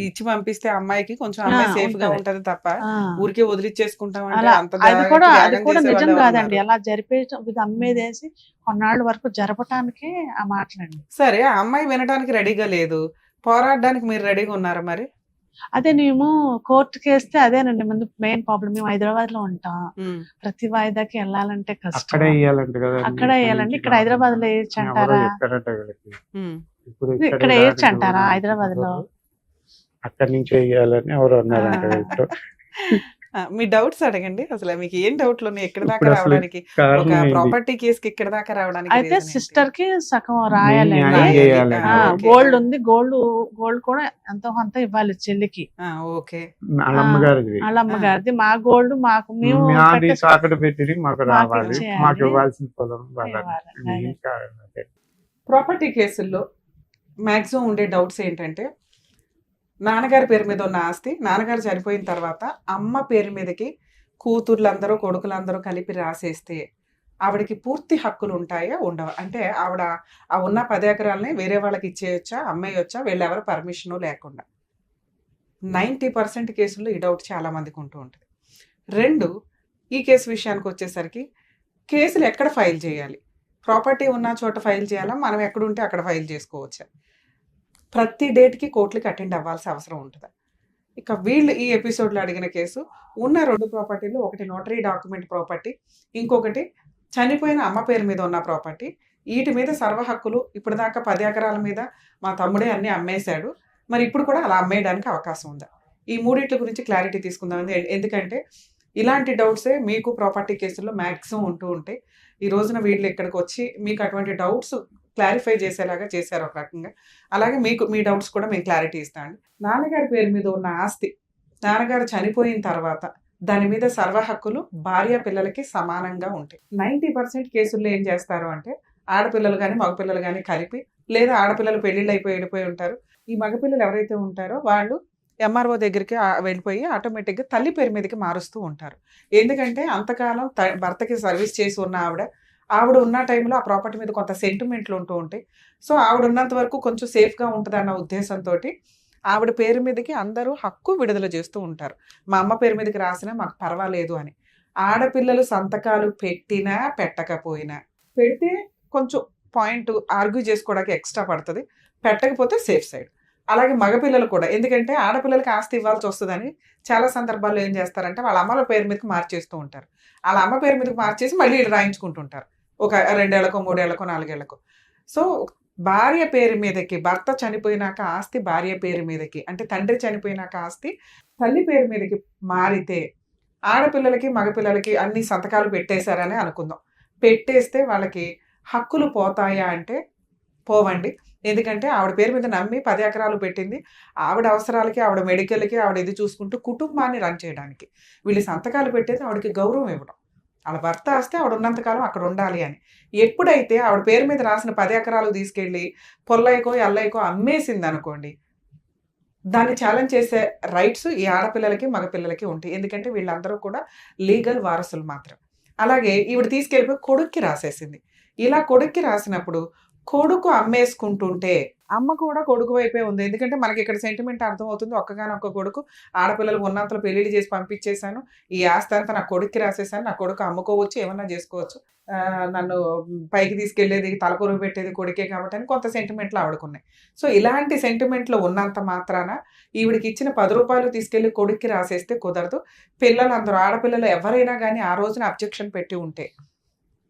ఇచ్చి పంపిస్తే అమ్మాయికి కొంచెం అమ్మాయి సేఫ్ గా ఉంటది. ఉంటది తప్ప ఆ. ఊరికే వదిలిచ్చేసుకుంటాం అంటే అలా అంత అది కూడా త్యాగం నిజం చేసేవాళ్ళే కాదండి. ఉన్నారు. అలా జరిపేయటం, ఇది అమ్మేదేసి కొన్నాళ్ళ వరకు జరపటానికి ఆ మాటలండి. సరే, ఆ అమ్మాయి వినడానికి రెడీగా లేదు, పోరాడడానికి మీరు రెడీగా ఉన్నారా మరి? అదే మేము కోర్టుకి వేస్తే అదేనండి ముందు మెయిన్ ప్రాబ్లం. మేము హైదరాబాద్ లో ఉంటాం, ఉమ్. ప్రతి వాయిదాకి వెళ్ళాలంటే కష్టం. అక్కడే ఇయ్యాలంట కదా. అక్కడే వేయాలండి. ఇక్కడ హైదరాబాద్ లో వేయచ్చు అంటారా? ఉమ్. ఇప్పుడు ఇక్కడ వేయచ్చు అంటారా హైదరాబాద్ లో? అక్కడి నుంచి వేయాలని ఎవరు అన్నారంట వీళ్ళు. ఆ, మీ డౌట్స్ అడగండి. అసలు మీకు ఏం డౌట్లు ఉన్నాయి ఇక్కడ దాకా ఇప్పుడు అసలు రావడానికి? ఒక కారణం ఏంటి? ప్రాపర్టీ కేసుకి ఇక్కడ దాకా రావడానికి అయితే reason ఏంటి? సిస్టర్ కి సగం న్యాయం రాయాలండి. చేయాలండి. ఆ, ఓకే. గోల్డ్ ఉంది, గోల్డ్ కూడా ఎంతో కొంత ఇవ్వాలి చెల్లికి. ఆ, ఓకే. వాళ్ళ అమ్మగారిది. వాళ్ళ అమ్మగారిది. మా గోల్డ్ మేము మాది పెట్టేసి తాకట్టు పెట్టి మాకు రావాలి, ఇచ్చేయాలి. మాకు ఇవ్వాల్సిన పొలం వాళ్ళకి. ఇవ్వాలి. ఏం కావాలి. ప్రాపర్టీ కేసుల్లో మాక్సిమం ఉండే డౌట్స్ ఏంటంటే, నాన్నగారి పేరు మీద ఉన్న ఆస్తి నాన్నగారు చనిపోయిన తర్వాత అమ్మ పేరు మీదకి కూతుర్లందరూ కొడుకులందరూ కలిపి రాసేస్తే ఆవిడకి పూర్తి హక్కులు ఉంటాయా ఉండవా? అంటే ఆవిడ ఆ ఉన్న 10 ఎకరాలని వేరే వాళ్ళకి ఇచ్చేయొచ్చా, అమ్మేయొచ్చా, వీళ్ళెవరు పర్మిషను లేకుండా? 90% కేసుల్లో ఈ డౌట్ చాలా మందికి ఉంటూ ఉంటుంది. 2, ఈ కేసు విషయానికి వచ్చేసరికి కేసులు ఎక్కడ ఫైల్ చేయాలి? ప్రాపర్టీ ఉన్న చోట ఫైల్ చేయాలా, మనం ఎక్కడుంటే అక్కడ ఫైల్ చేసుకోవచ్చా? ప్రతి డేట్కి కోర్టులకి అటెండ్ అవ్వాల్సిన అవసరం ఉంటుందా? ఇక వీళ్ళు ఈ ఎపిసోడ్లో అడిగిన కేసు ఉన్న 2 ప్రాపర్టీలు, ఒకటి నోటరీ డాక్యుమెంట్ ప్రాపర్టీ, ఇంకొకటి చనిపోయిన అమ్మ పేరు మీద ఉన్న ప్రాపర్టీ. వీటి మీద సర్వ హక్కులు ఇప్పటిదాకా 10 ఎకరాల మీద మా తమ్ముడే అన్ని అమ్మేశాడు, మరి ఇప్పుడు కూడా అలా అమ్మేయడానికి అవకాశం ఉందా? ఈ మూడిట్ల గురించి క్లారిటీ తీసుకుందాం. ఎందుకంటే ఇలాంటి డౌట్సే మీకు ప్రాపర్టీ కేసుల్లో మ్యాక్సిమం ఉంటూ ఉంటాయి. ఈ రోజున వీళ్ళు ఇక్కడికి వచ్చి మీకు అటువంటి డౌట్స్ క్లారిఫై చేసేలాగా చేశారు ఒక రకంగా. అలాగే మీకు మీ డౌట్స్ కూడా మేము క్లారిటీ ఇస్తామండి. నాన్నగారి పేరు మీద ఉన్న ఆస్తి నాన్నగారు చనిపోయిన తర్వాత దాని మీద సర్వ హక్కులు భార్య పిల్లలకి సమానంగా ఉంటాయి. 90% కేసుల్లో ఏం చేస్తారు అంటే, ఆడపిల్లలు కానీ మగపిల్లలు కానీ కలిపి, లేదా ఆడపిల్లలు పెళ్ళిళ్ళు అయిపోయి వెళ్ళిపోయి ఉంటారు. ఈ మగపిల్లలు ఎవరైతే ఉంటారో వాళ్ళు ఎంఆర్ఓ దగ్గరికి వెళ్ళిపోయి ఆటోమేటిక్గా తల్లి పేరు మీదకి మారుస్తూ ఉంటారు. ఎందుకంటే అంతకాలం భర్తకి సర్వీస్ చేసి ఉన్న ఆవిడ ఉన్న టైంలో ఆ ప్రాపర్టీ మీద కొంత సెంటిమెంట్లు ఉంటూ ఉంటాయి. సో ఆవిడ ఉన్నంత వరకు కొంచెం సేఫ్గా ఉంటుంది అన్న ఉద్దేశంతో ఆవిడ పేరు మీదకి అందరూ హక్కు విడుదల చేస్తూ ఉంటారు. మా అమ్మ పేరు మీదకి రాసినా మాకు పర్వాలేదు అని. ఆడపిల్లలు సంతకాలు పెట్టినా పెట్టకపోయినా, పెడితే కొంచెం పాయింట్ ఆర్గ్యూ చేసుకోవడానికి ఎక్స్ట్రా పడుతుంది, పెట్టకపోతే సేఫ్ సైడ్. అలాగే మగపిల్లలు కూడా, ఎందుకంటే ఆడపిల్లలకి ఆస్తి ఇవ్వాల్సి వస్తుందని చాలా సందర్భాల్లో ఏం చేస్తారంటే వాళ్ళ అమ్మల పేరు మీదకి మార్చేస్తూ ఉంటారు. వాళ్ళ అమ్మ పేరు మీదకి మార్చేసి మళ్ళీ వీళ్ళు రాయించుకుంటుంటారు, ఒక 2 ఏళ్లకో 3 ఏళ్లకో 4 ఏళ్లకో. సో భార్య పేరు మీదకి, భర్త చనిపోయినాక ఆస్తి భార్య పేరు మీదకి, అంటే తండ్రి చనిపోయినాక ఆస్తి తల్లి పేరు మీదకి మారితే ఆడపిల్లలకి మగపిల్లలకి అన్ని సంతకాలు పెట్టేశారని అనుకుందాం. పెట్టేస్తే వాళ్ళకి హక్కులు పోతాయా అంటే పోవండి. ఎందుకంటే ఆవిడ పేరు మీద నమ్మి 10 ఎకరాలు పెట్టింది ఆవిడ అవసరాలకి, ఆవిడ మెడికల్కి, ఆవిడ ఇది చూసుకుంటూ కుటుంబాన్ని రన్ చేయడానికి. వీళ్ళు సంతకాలు పెట్టేది ఆవిడకి గౌరవం ఇవ్వడం, ఆవిడ భర్త వస్తే ఆవిడ ఉన్నంతకాలం అక్కడ ఉండాలి అని. ఎప్పుడైతే ఆవిడ పేరు మీద రాసిన 10 ఎకరాలు తీసుకెళ్ళి పొల్లయ్యకో ఎల్లయ్యకో అమ్మేసింది అనుకోండి, దాన్ని ఛాలెంజ్ చేసే రైట్స్ ఈ ఆడపిల్లలకి మగపిల్లలకి ఉంటాయి. ఎందుకంటే వీళ్ళందరూ కూడా లీగల్ వారసులు మాత్రం. అలాగే ఈవిడ తీసుకెళ్ళిపోయి కొడుక్కి రాసేసింది. ఇలా కొడుక్కి రాసినప్పుడు కొడుకు అమ్మేసుకుంటుంటే అమ్మ కూడా కొడుకు వైపే ఉంది. ఎందుకంటే మనకి ఇక్కడ సెంటిమెంట్ అర్థమవుతుంది. ఒక్కగానొక్క కొడుకు, ఆడపిల్లలు ఉన్నంతలో పెళ్లిళ్ళు చేసి పంపించేశాను. ఈ ఆస్తి అంతా నా కొడుక్కి రాసేసాను. నా కొడుకు అమ్ముకోవచ్చు, ఏమన్నా చేసుకోవచ్చు. నన్ను పైకి తీసుకెళ్లేది, తలకొరువు పెట్టేది కొడుకే కాబట్టి అని కొంత సెంటిమెంట్లు ఆవిడకున్నాయి. సో ఇలాంటి సెంటిమెంట్లు ఉన్నంత మాత్రాన ఈవిడికి ఇచ్చిన 10 రూపాయలు తీసుకెళ్లి కొడుక్కి రాసేస్తే కుదరదు. పిల్లలందరూ ఆడపిల్లలు ఎవరైనా కానీ ఆ రోజున అబ్జెక్షన్ పెట్టి ఉంటే,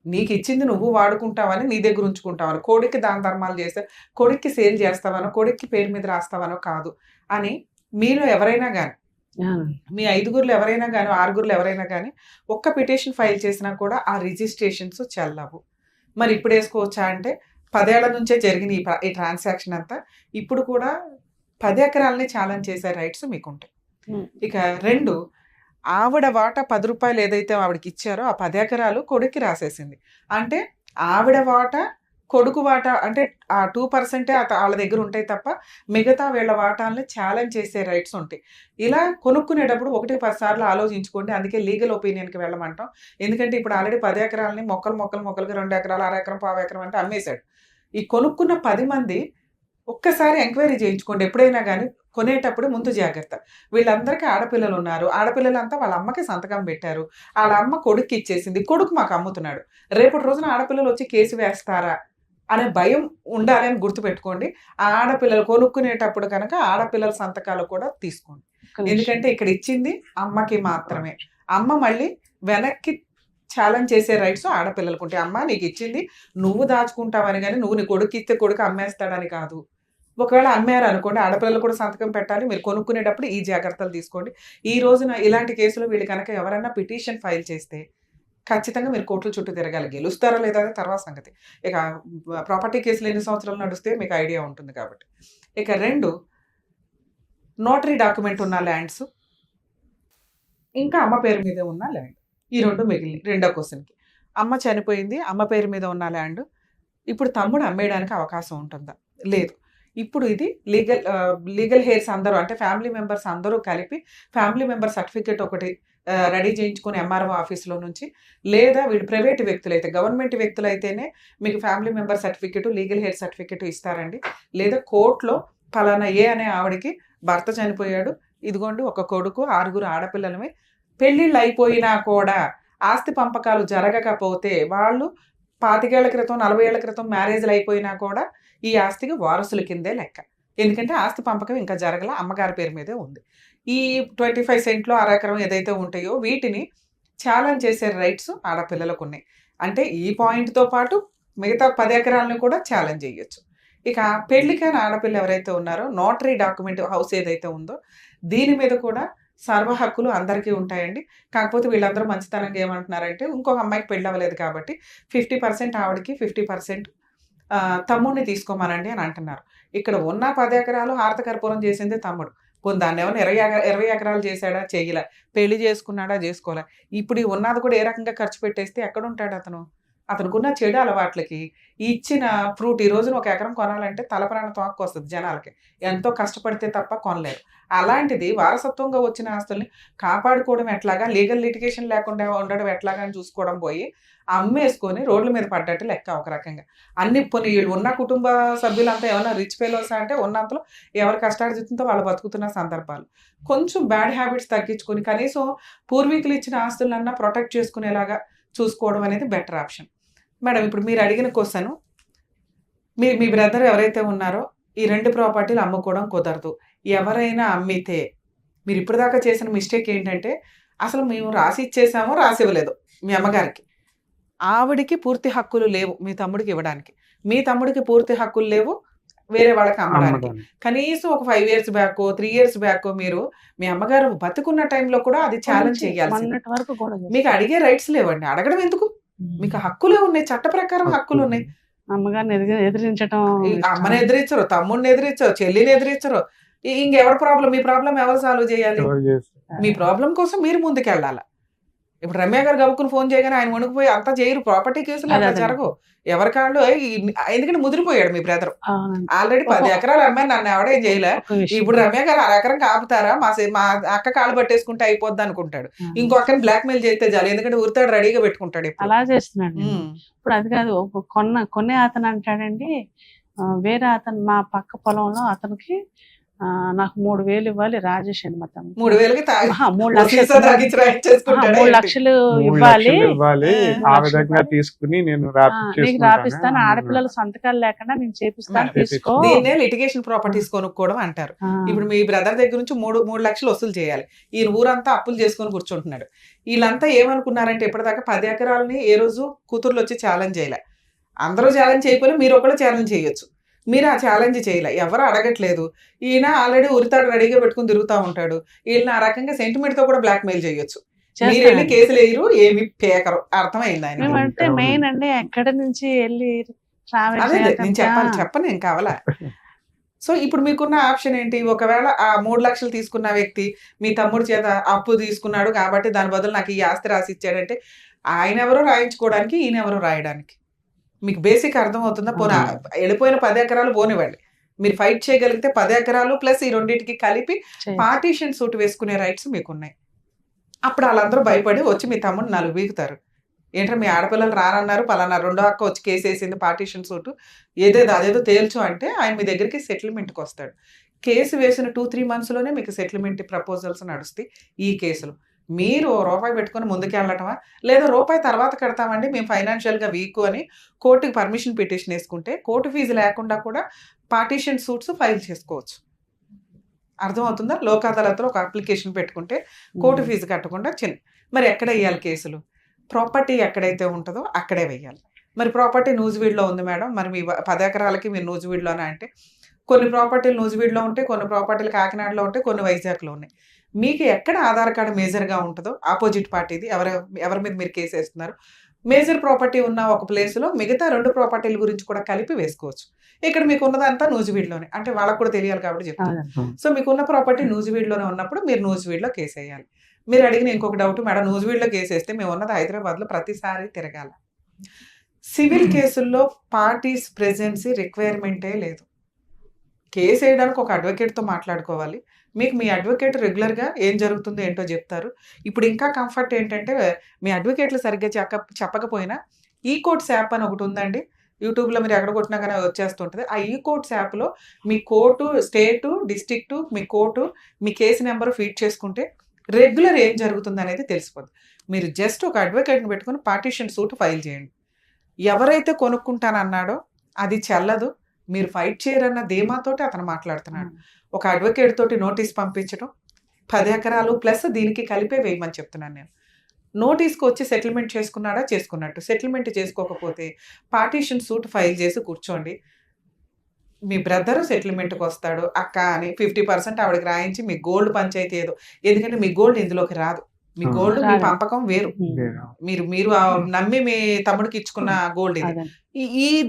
నీకు ఇచ్చింది నువ్వు వాడుకుంటావని నీ దగ్గర ఉంచుకుంటావని, కొడుక్కి దాన ధర్మాలు చేస్తే కొడుక్కి సేల్ చేస్తావనో కొడుక్కి పేరు మీద రాస్తావనో కాదు అని మీలో ఎవరైనా కానీ, మీ 5గురులు ఎవరైనా కానీ 6గురులు ఎవరైనా కానీ ఒక్క పిటిషన్ ఫైల్ చేసినా కూడా ఆ రిజిస్ట్రేషన్స్ చెల్లవు. మరి ఇప్పుడు వేసుకోవచ్చా అంటే 10 ఏళ్ల నుంచే జరిగిన ఈ ట్రాన్సాక్షన్ అంతా ఇప్పుడు కూడా 10 ఎకరాలని ఛాలెంజ్ చేసే రైట్స్ మీకుంటాయి. ఇక 2, ఆవిడ వాటా 10 రూపాయలు ఏదైతే ఆవిడకి ఇచ్చారో ఆ 10 ఎకరాలు కొడుక్కి రాసేసింది. అంటే ఆవిడ వాటా కొడుకు వాటా అంటే ఆ 2% వాళ్ళ దగ్గర ఉంటాయి తప్ప మిగతా వీళ్ళ వాటాలని ఛాలెంజ్ చేసే రైట్స్ ఉంటాయి. ఇలా కొనుక్కునేటప్పుడు 1-10 సార్లు ఆలోచించుకోండి. అందుకే లీగల్ ఒపీనియన్కి వెళ్ళమంటాం. ఎందుకంటే ఇప్పుడు ఆల్రెడీ 10 ఎకరాలని మొక్కలుగా 2 ఎకరాలు, 1/2 ఎకరం, 1/4 ఎకరం అంటే అమ్మేశాడు. ఈ కొనుక్కున్న 10 మంది ఒక్కసారి ఎంక్వైరీ చేయించుకోండి. ఎప్పుడైనా కానీ కొనేటప్పుడు ముందు జాగ్రత్త. వీళ్ళందరికీ ఆడపిల్లలు ఉన్నారు. ఆడపిల్లలంతా వాళ్ళ అమ్మకి సంతకం పెట్టారు. వాళ్ళ అమ్మ కొడుక్కి ఇచ్చేసింది. కొడుకు మాకు అమ్ముతున్నాడు. రేపటి రోజున ఆడపిల్లలు వచ్చి కేసు వేస్తారా అనే భయం ఉండాలి అని గుర్తుపెట్టుకోండి. ఆ ఆడపిల్లలు కొనుక్కునేటప్పుడు కనుక ఆడపిల్లల సంతకాలు కూడా తీసుకోండి. ఎందుకంటే ఇక్కడ ఇచ్చింది అమ్మకి మాత్రమే. అమ్మ మళ్ళీ వెనక్కి ఛాలెంజ్ చేసే రైట్స్ ఆడపిల్లలకు ఉంటాయి. అమ్మ నీకు ఇచ్చింది నువ్వు దాచుకుంటావని, కానీ నువ్వు నీ కొడుకు ఇస్తే కొడుకు అమ్మేస్తాడని కాదు. ఒకవేళ అమ్మారు అనుకోండి, ఆడపిల్లలు కూడా సంతకం పెట్టాలి. మీరు కొనుక్కునేటప్పుడు ఈ జాగ్రత్తలు తీసుకోండి. ఈ రోజున ఇలాంటి కేసులు వీళ్ళు కనుక ఎవరైనా పిటిషన్ ఫైల్ చేస్తే ఖచ్చితంగా మీరు కోర్టుల చుట్టూ తిరగాలి. గెలుస్తారా లేదా అనేది తర్వాత సంగతి. ఇక ప్రాపర్టీ కేసులు ఎన్ని సంవత్సరాలు నడిస్తే మీకు ఐడియా ఉంటుంది కాబట్టి. ఇక 2, నోటరీ డాక్యుమెంట్ ఉన్న ల్యాండ్స్, ఇంకా అమ్మ పేరు మీద ఉన్న ల్యాండ్. ఈ 2 మిగిలిన. రెండో క్వశ్చన్కి, అమ్మ చనిపోయింది, అమ్మ పేరు మీద ఉన్న ల్యాండ్ ఇప్పుడు తమ్ముడు అమ్మేయడానికి అవకాశం ఉంటుందా? లేదు. ఇప్పుడు ఇది లీగల్ హెయిర్స్ అందరూ అంటే ఫ్యామిలీ మెంబర్స్ అందరూ కలిపి ఫ్యామిలీ మెంబర్ సర్టిఫికేట్ ఒకటి రెడీ చేయించుకుని ఎంఆర్ఓ ఆఫీస్లో నుంచి, లేదా వీళ్ళు ప్రైవేట్ వ్యక్తులు అయితే, గవర్నమెంట్ వ్యక్తులు అయితేనే మీకు family member certificate, legal heir certificate ఇస్తారండి. లేదా కోర్టులో ఫలానా ఏ అనే ఆవిడకి భర్త చనిపోయాడు, ఇదిగోండి ఒక కొడుకు, 6 ఆడపిల్లలమే, పెళ్ళిళ్ళు అయిపోయినా కూడా ఆస్తి పంపకాలు జరగకపోతే వాళ్ళు 25 ఏళ్ల క్రితం 40 ఏళ్ల క్రితం మ్యారేజ్లు అయిపోయినా కూడా ఈ ఆస్తికి వారసుల కిందే లెక్క. ఎందుకంటే ఆస్తి పంపకం ఇంకా జరగల, అమ్మగారి పేరు మీదే ఉంది. ఈ 25 సెంట్లు 1/2 ఎకరం ఏదైతే ఉంటాయో వీటిని ఛాలెంజ్ చేసే రైట్స్ ఆడపిల్లలకు ఉన్నాయి. అంటే ఈ పాయింట్తో పాటు మిగతా 10 ఎకరాలను కూడా ఛాలెంజ్ చేయొచ్చు. ఇక పెళ్లికైన ఆడపిల్ల ఎవరైతే ఉన్నారో నోటరీ డాక్యుమెంట్ హౌస్ ఏదైతే ఉందో దీని మీద కూడా సర్వ హక్కులు అందరికీ ఉంటాయండి. కాకపోతే వీళ్ళందరూ మంచితనంగా ఏమంటున్నారంటే, ఇంకొక అమ్మాయికి పెళ్ళి అవ్వలేదు కాబట్టి 50% ఆవిడకి 50% తమ్ముడిని తీసుకోమనండి అని అంటున్నారు. ఇక్కడ ఉన్న 10 ఎకరాలు హారతకర్పూరం చేసిందే తమ్ముడు. దాన్ని ఏమైనా 20 ఎకరాలు చేశాడా? చేయలే. పెళ్లి చేసుకున్నాడా? చేసుకోలే. ఇప్పుడు ఈ ఉన్నది కూడా ఏ రకంగా ఖర్చు పెట్టేస్తే ఎక్కడ ఉంటాడు అతను? అతనుకున్న చెడు అలవాట్లకి ఇచ్చిన ఫ్రూట్, ఈ రోజున 1 ఎకరం కొనాలంటే తలప్రాణ తోక్కు వస్తుంది జనాలకి. ఎంతో కష్టపడితే తప్ప కొనలేరు. అలాంటిది వారసత్వంగా వచ్చిన ఆస్తుల్ని కాపాడుకోవడం ఎట్లాగా, లీగల్ లిటిగేషన్ లేకుండా ఉండడం ఎట్లాగా అని చూసుకోవడం పోయి అమ్మేసుకొని రోడ్ల మీద పడ్డట్టు లెక్క ఒక రకంగా. అన్ని వీళ్ళు ఉన్న కుటుంబ సభ్యులంతా ఏమన్నా రిచ్ ఫెలోస్ అంటే ఉన్నంతలో ఎవరి కష్టార్జితంతో వాళ్ళు బతుకుతున్న సందర్భాలు. కొంచెం బ్యాడ్ హ్యాబిట్స్ తగ్గించుకొని కనీసం పూర్వీకులు ఇచ్చిన ఆస్తులన్నా ప్రొటెక్ట్ చేసుకునేలాగా చూసుకోవడం అనేది బెటర్ ఆప్షన్. మేడం, ఇప్పుడు మీరు అడిగిన క్వశ్చన్, మీ బ్రదర్ ఎవరైతే ఉన్నారో ఈ 2 ప్రాపర్టీలు అమ్ముకోవడం కుదరదు. ఎవరైనా అమ్మితే మీరు ఇప్పటిదాకా చేసిన మిస్టేక్ ఏంటంటే, అసలు మేము రాసి ఇచ్చేసామో రాసి ఇవ్వలేదు మీ అమ్మగారికి. ఆవిడికి పూర్తి హక్కులు లేవు మీ తమ్ముడికి ఇవ్వడానికి. మీ తమ్ముడికి పూర్తి హక్కులు లేవు వేరే వాళ్ళకి అమ్మడానికి. కనీసం ఒక 5 years బ్యాక్ 3 years బ్యాక్ మీరు మీ అమ్మగారు బతుకున్న టైంలో కూడా అది ఛాలెంజ్ చేయాలి. మీకు అడిగే రైట్స్ లేవండి. అడగడం ఎందుకు? మీకు హక్కులే ఉన్నాయి, చట్ట ప్రకారం హక్కులు ఉన్నాయి. అమ్మగారిని ఎదిరించడం, అమ్మని ఎదిరించరు, తమ్ముడిని ఎదిరించరు, చెల్లిని ఎదిరించరు. ఇంకెవరి ప్రాబ్లం? మీ ప్రాబ్లం ఎవరు సాల్వ్ చేయాలి? మీ ప్రాబ్లం కోసం మీరు ముందుకెళ్ళాలి. ఇప్పుడు రమ్య గారు గబుక్కుని ఫోన్ చేయగానే ఆయన వణుకుపోయి అంతా చేయరు. ప్రాపర్టీ కేసులు అలా జరగవు. ఎవరి కాళ్ళు, ఎందుకంటే ముదిరిపోయాడు మీ బ్రదర్. ఆల్రెడీ 10 ఎకరాలు అమ్మాయి, నన్ను ఎవడేం చేయలే. ఇప్పుడు రమ్య గారు 1/2 ఎకరం కాపుతారా, మా అక్క కాళ్ళు పట్టేసుకుంటే అయిపోద్ది అనుకుంటాడు. ఇంకొకరిని బ్లాక్ మెయిల్ చేస్తే చాలు, ఎందుకంటే ఉరితాడు రెడీగా పెట్టుకుంటాడు. అలా చేస్తున్నాడు. ఇప్పుడు అది కాదు, కొనే అతను అంటాడండి, వేరే అతను మా పక్క పొలంలో అతనికి నాకు 3,000 ఇవ్వాలి రాజేష్ అని మా తమ్ముడు. 3,000కి తాగి 3 సీసా లక్షలు తాగించి రైడ్ చేసుకుంటాడా 3 ఏంటి? లక్షలు 3 ఇవ్వాలి, లక్షలు ఇవ్వాలి, ఆ, ఆ విధంగా తీసుకుని నేను నీకు రాపిస్తాను, ఆడపిల్లల సంతకాలు లేకుండా నేను చేపిస్తాను, మరి తీసుకో. దీన్నే లిటిగేషన్ ప్రాపర్టీస్ కొనుక్కోవడం అంటారు. ఆ, ఇప్పుడు మీ బ్రదర్ దగ్గర నుంచి 3 లక్షలు వసూలు చేయాలి. ఈయన ఊరంతా అప్పులు చేసుకొని కూర్చుంటున్నాడు. వీళ్ళంతా ఏమనుకున్నారంటే ఇప్పటిదాకా 10 ఎకరాలని ఏ రోజు కూతుర్లు వచ్చి ఛాలెంజ్ చేయలే. అందరూ ఛాలెంజ్ చేయకపోయినా మీరు ఒకళ్ళు ఛాలెంజ్ చేయొచ్చు. మీరు ఆ ఛాలెంజ్ చేయలే, ఎవరు అడగట్లేదు. ఈయన ఆల్రెడీ ఉరితాడు రెడీగా పెట్టుకుని తిరుగుతూ ఉంటాడు. వీళ్ళని ఆ రకంగా సెంటిమెంట్ తో కూడా బ్లాక్ మెయిల్ చేయొచ్చు. మీరు వెళ్ళి చేస్తాను. కేసులు వేయరు, ఏమి పేకరు. అర్థమైంది ఆయన. మేమంటే మెయిన్ అండి ఎక్కడి నుంచి వెళ్ళి ట్రావెల్ అదే నేను చెప్పను నేను కావాలా. సో ఇప్పుడు మీకున్న ఆప్షన్ ఏంటి? ఒకవేళ ఆ 3 లక్షలు తీసుకున్న వ్యక్తి మీ తమ్ముడి చేత అప్పు తీసుకున్నాడు కాబట్టి దాని బదులు నాకు ఈ ఆస్తి రాసి ఇచ్చాడంటే ఆయన ఎవరో రాయించుకోవడానికి, ఈయన ఎవరో రాయడానికి. మీకు బేసిక్ అర్థం అవుతుందా? పోనీ వెళ్ళిపోయిన 10 ఎకరాలు పోనివ్వండి, మీరు ఫైట్ చేయగలిగితే 10 ఎకరాలు ప్లస్ ఈ రెండింటికి కలిపి పార్టీషన్ సూట్ వేసుకునే రైట్స్ మీకున్నాయి. అప్పుడు వాళ్ళందరూ భయపడి వచ్చి మీ తమ్ముడు 4 బీగుతారు. ఏంటంటే మీ ఆడపిల్లలు రానన్నారు, పలానా రెండో అక్క వచ్చి కేసు వేసింది పార్టీషన్ సూటు, అదేదో తేల్చు అంటే ఆయన మీ దగ్గరికి సెటిల్మెంట్కి వస్తాడు. కేసు వేసిన 2-3 మంత్స్లోనే మీకు సెటిల్మెంట్ ప్రపోజల్స్ నడుస్తాయి ఈ కేసులు. మీరు రూపాయి పెట్టుకొని ముందుకెళ్ళటమా, లేదా రూపాయి తర్వాత కడతామండి మేము ఫైనాన్షియల్గా వీక్ అని కోర్టుకి పర్మిషన్ పిటిషన్ వేసుకుంటే కోర్టు ఫీజు లేకుండా కూడా పార్టీషన్ సూట్స్ ఫైల్ చేసుకోవచ్చు. అర్థమవుతుందా? లోక్ అదాలత్లో ఒక అప్లికేషన్ పెట్టుకుంటే కోర్టు ఫీజు కట్టకుండా మరి ఎక్కడ వేయాలి కేసులు? ప్రాపర్టీ ఎక్కడైతే ఉంటుందో అక్కడే వేయాలి. మరి ప్రాపర్టీ నూజివీడులో ఉంది మేడం, మరి మీ 10 ఎకరాలకి మీరు నూజివీడులోనే అంటే కొన్ని ప్రాపర్టీలు నూజివీడులో ఉంటాయి, కొన్ని ప్రాపర్టీలు కాకినాడలో ఉంటాయి, కొన్ని వైజాగ్లో ఉన్నాయి. మీకు ఎక్కడ ఆధార్ కార్డు మేజర్గా ఉంటుందో ఆపోజిట్ పార్టీది, ఎవరి మీద మీరు కేసు వేస్తున్నారు, మేజర్ ప్రాపర్టీ ఉన్న ఒక ప్లేస్లో మిగతా 2 ప్రాపర్టీల గురించి కూడా కలిపి వేసుకోవచ్చు. ఇక్కడ మీకు ఉన్నదంతా నూజివీడులోనే, అంటే వాళ్ళకు కూడా తెలియాలి కాబట్టి చెప్తాను. సో మీకున్న ప్రాపర్టీ నూజివీడులోనే ఉన్నప్పుడు మీరు నూజివీడులో కేసు వేయాలి. మీరు అడిగిన ఇంకొక డౌట్, మేడం నూజివీడులో కేసు వేస్తే మేము ఉన్నది హైదరాబాద్లో ప్రతిసారి తిరగాల. సివిల్ కేసుల్లో పార్టీస్ ప్రెజెన్సీ రిక్వైర్మెంటే లేదు. కేసు వేయడానికి ఒక అడ్వకేట్తో మాట్లాడుకోవాలి. మీకు మీ అడ్వకేట్ రెగ్యులర్గా ఏం జరుగుతుందో ఏంటో చెప్తారు. ఇప్పుడు ఇంకా కంఫర్ట్ ఏంటంటే మీ అడ్వకేట్లు సరిగ్గా చెప్పకపోయినా ఈ కోర్ట్స్ యాప్ అని ఒకటి ఉందండి. యూట్యూబ్లో మీరు ఎక్కడ కొట్టినా కానీ వచ్చేస్తుంటుంది. ఆ ఈ కోర్ట్స్ యాప్లో మీ కోర్టు, స్టేటు, డిస్ట్రిక్టు, మీ కోర్టు, మీ కేసు నెంబర్ ఫీడ్ చేసుకుంటే రెగ్యులర్ ఏం జరుగుతుంది అనేది తెలిసిపోతుంది. మీరు జస్ట్ ఒక అడ్వకేట్ని పెట్టుకుని పార్టీషన్ సూట్ ఫైల్ చేయండి. ఎవరైతే కొనుక్కుంటానన్నాడో అది చెల్లదు, మీరు ఫైట్ చేయరన్న ధీమాతోటి అతను మాట్లాడుతున్నాడు. ఒక అడ్వకేట్ తోటి నోటీస్ పంపించడం, 10 ఎకరాలు ప్లస్ దీనికి కలిపే వేయమని చెప్తున్నాను నేను. నోటీస్కి వచ్చి సెటిల్మెంట్ చేసుకున్నాడా చేసుకున్నట్టు, సెటిల్మెంట్ చేసుకోకపోతే పార్టీషన్ సూట్ ఫైల్ చేసి కూర్చోండి. మీ బ్రదర్ సెటిల్మెంట్కి వస్తాడు అక్క అని 50% ఆవిడకి రాయించి మీ గోల్డ్ పంచాయతీ ఏదో, ఎందుకంటే మీ గోల్డ్ ఇందులోకి రాదు. మీ గోల్డ్ మీ పంపకం వేరు, మీరు నమ్మి మీ తమ్ముడికి ఇచ్చుకున్న గోల్డ్ ఇది.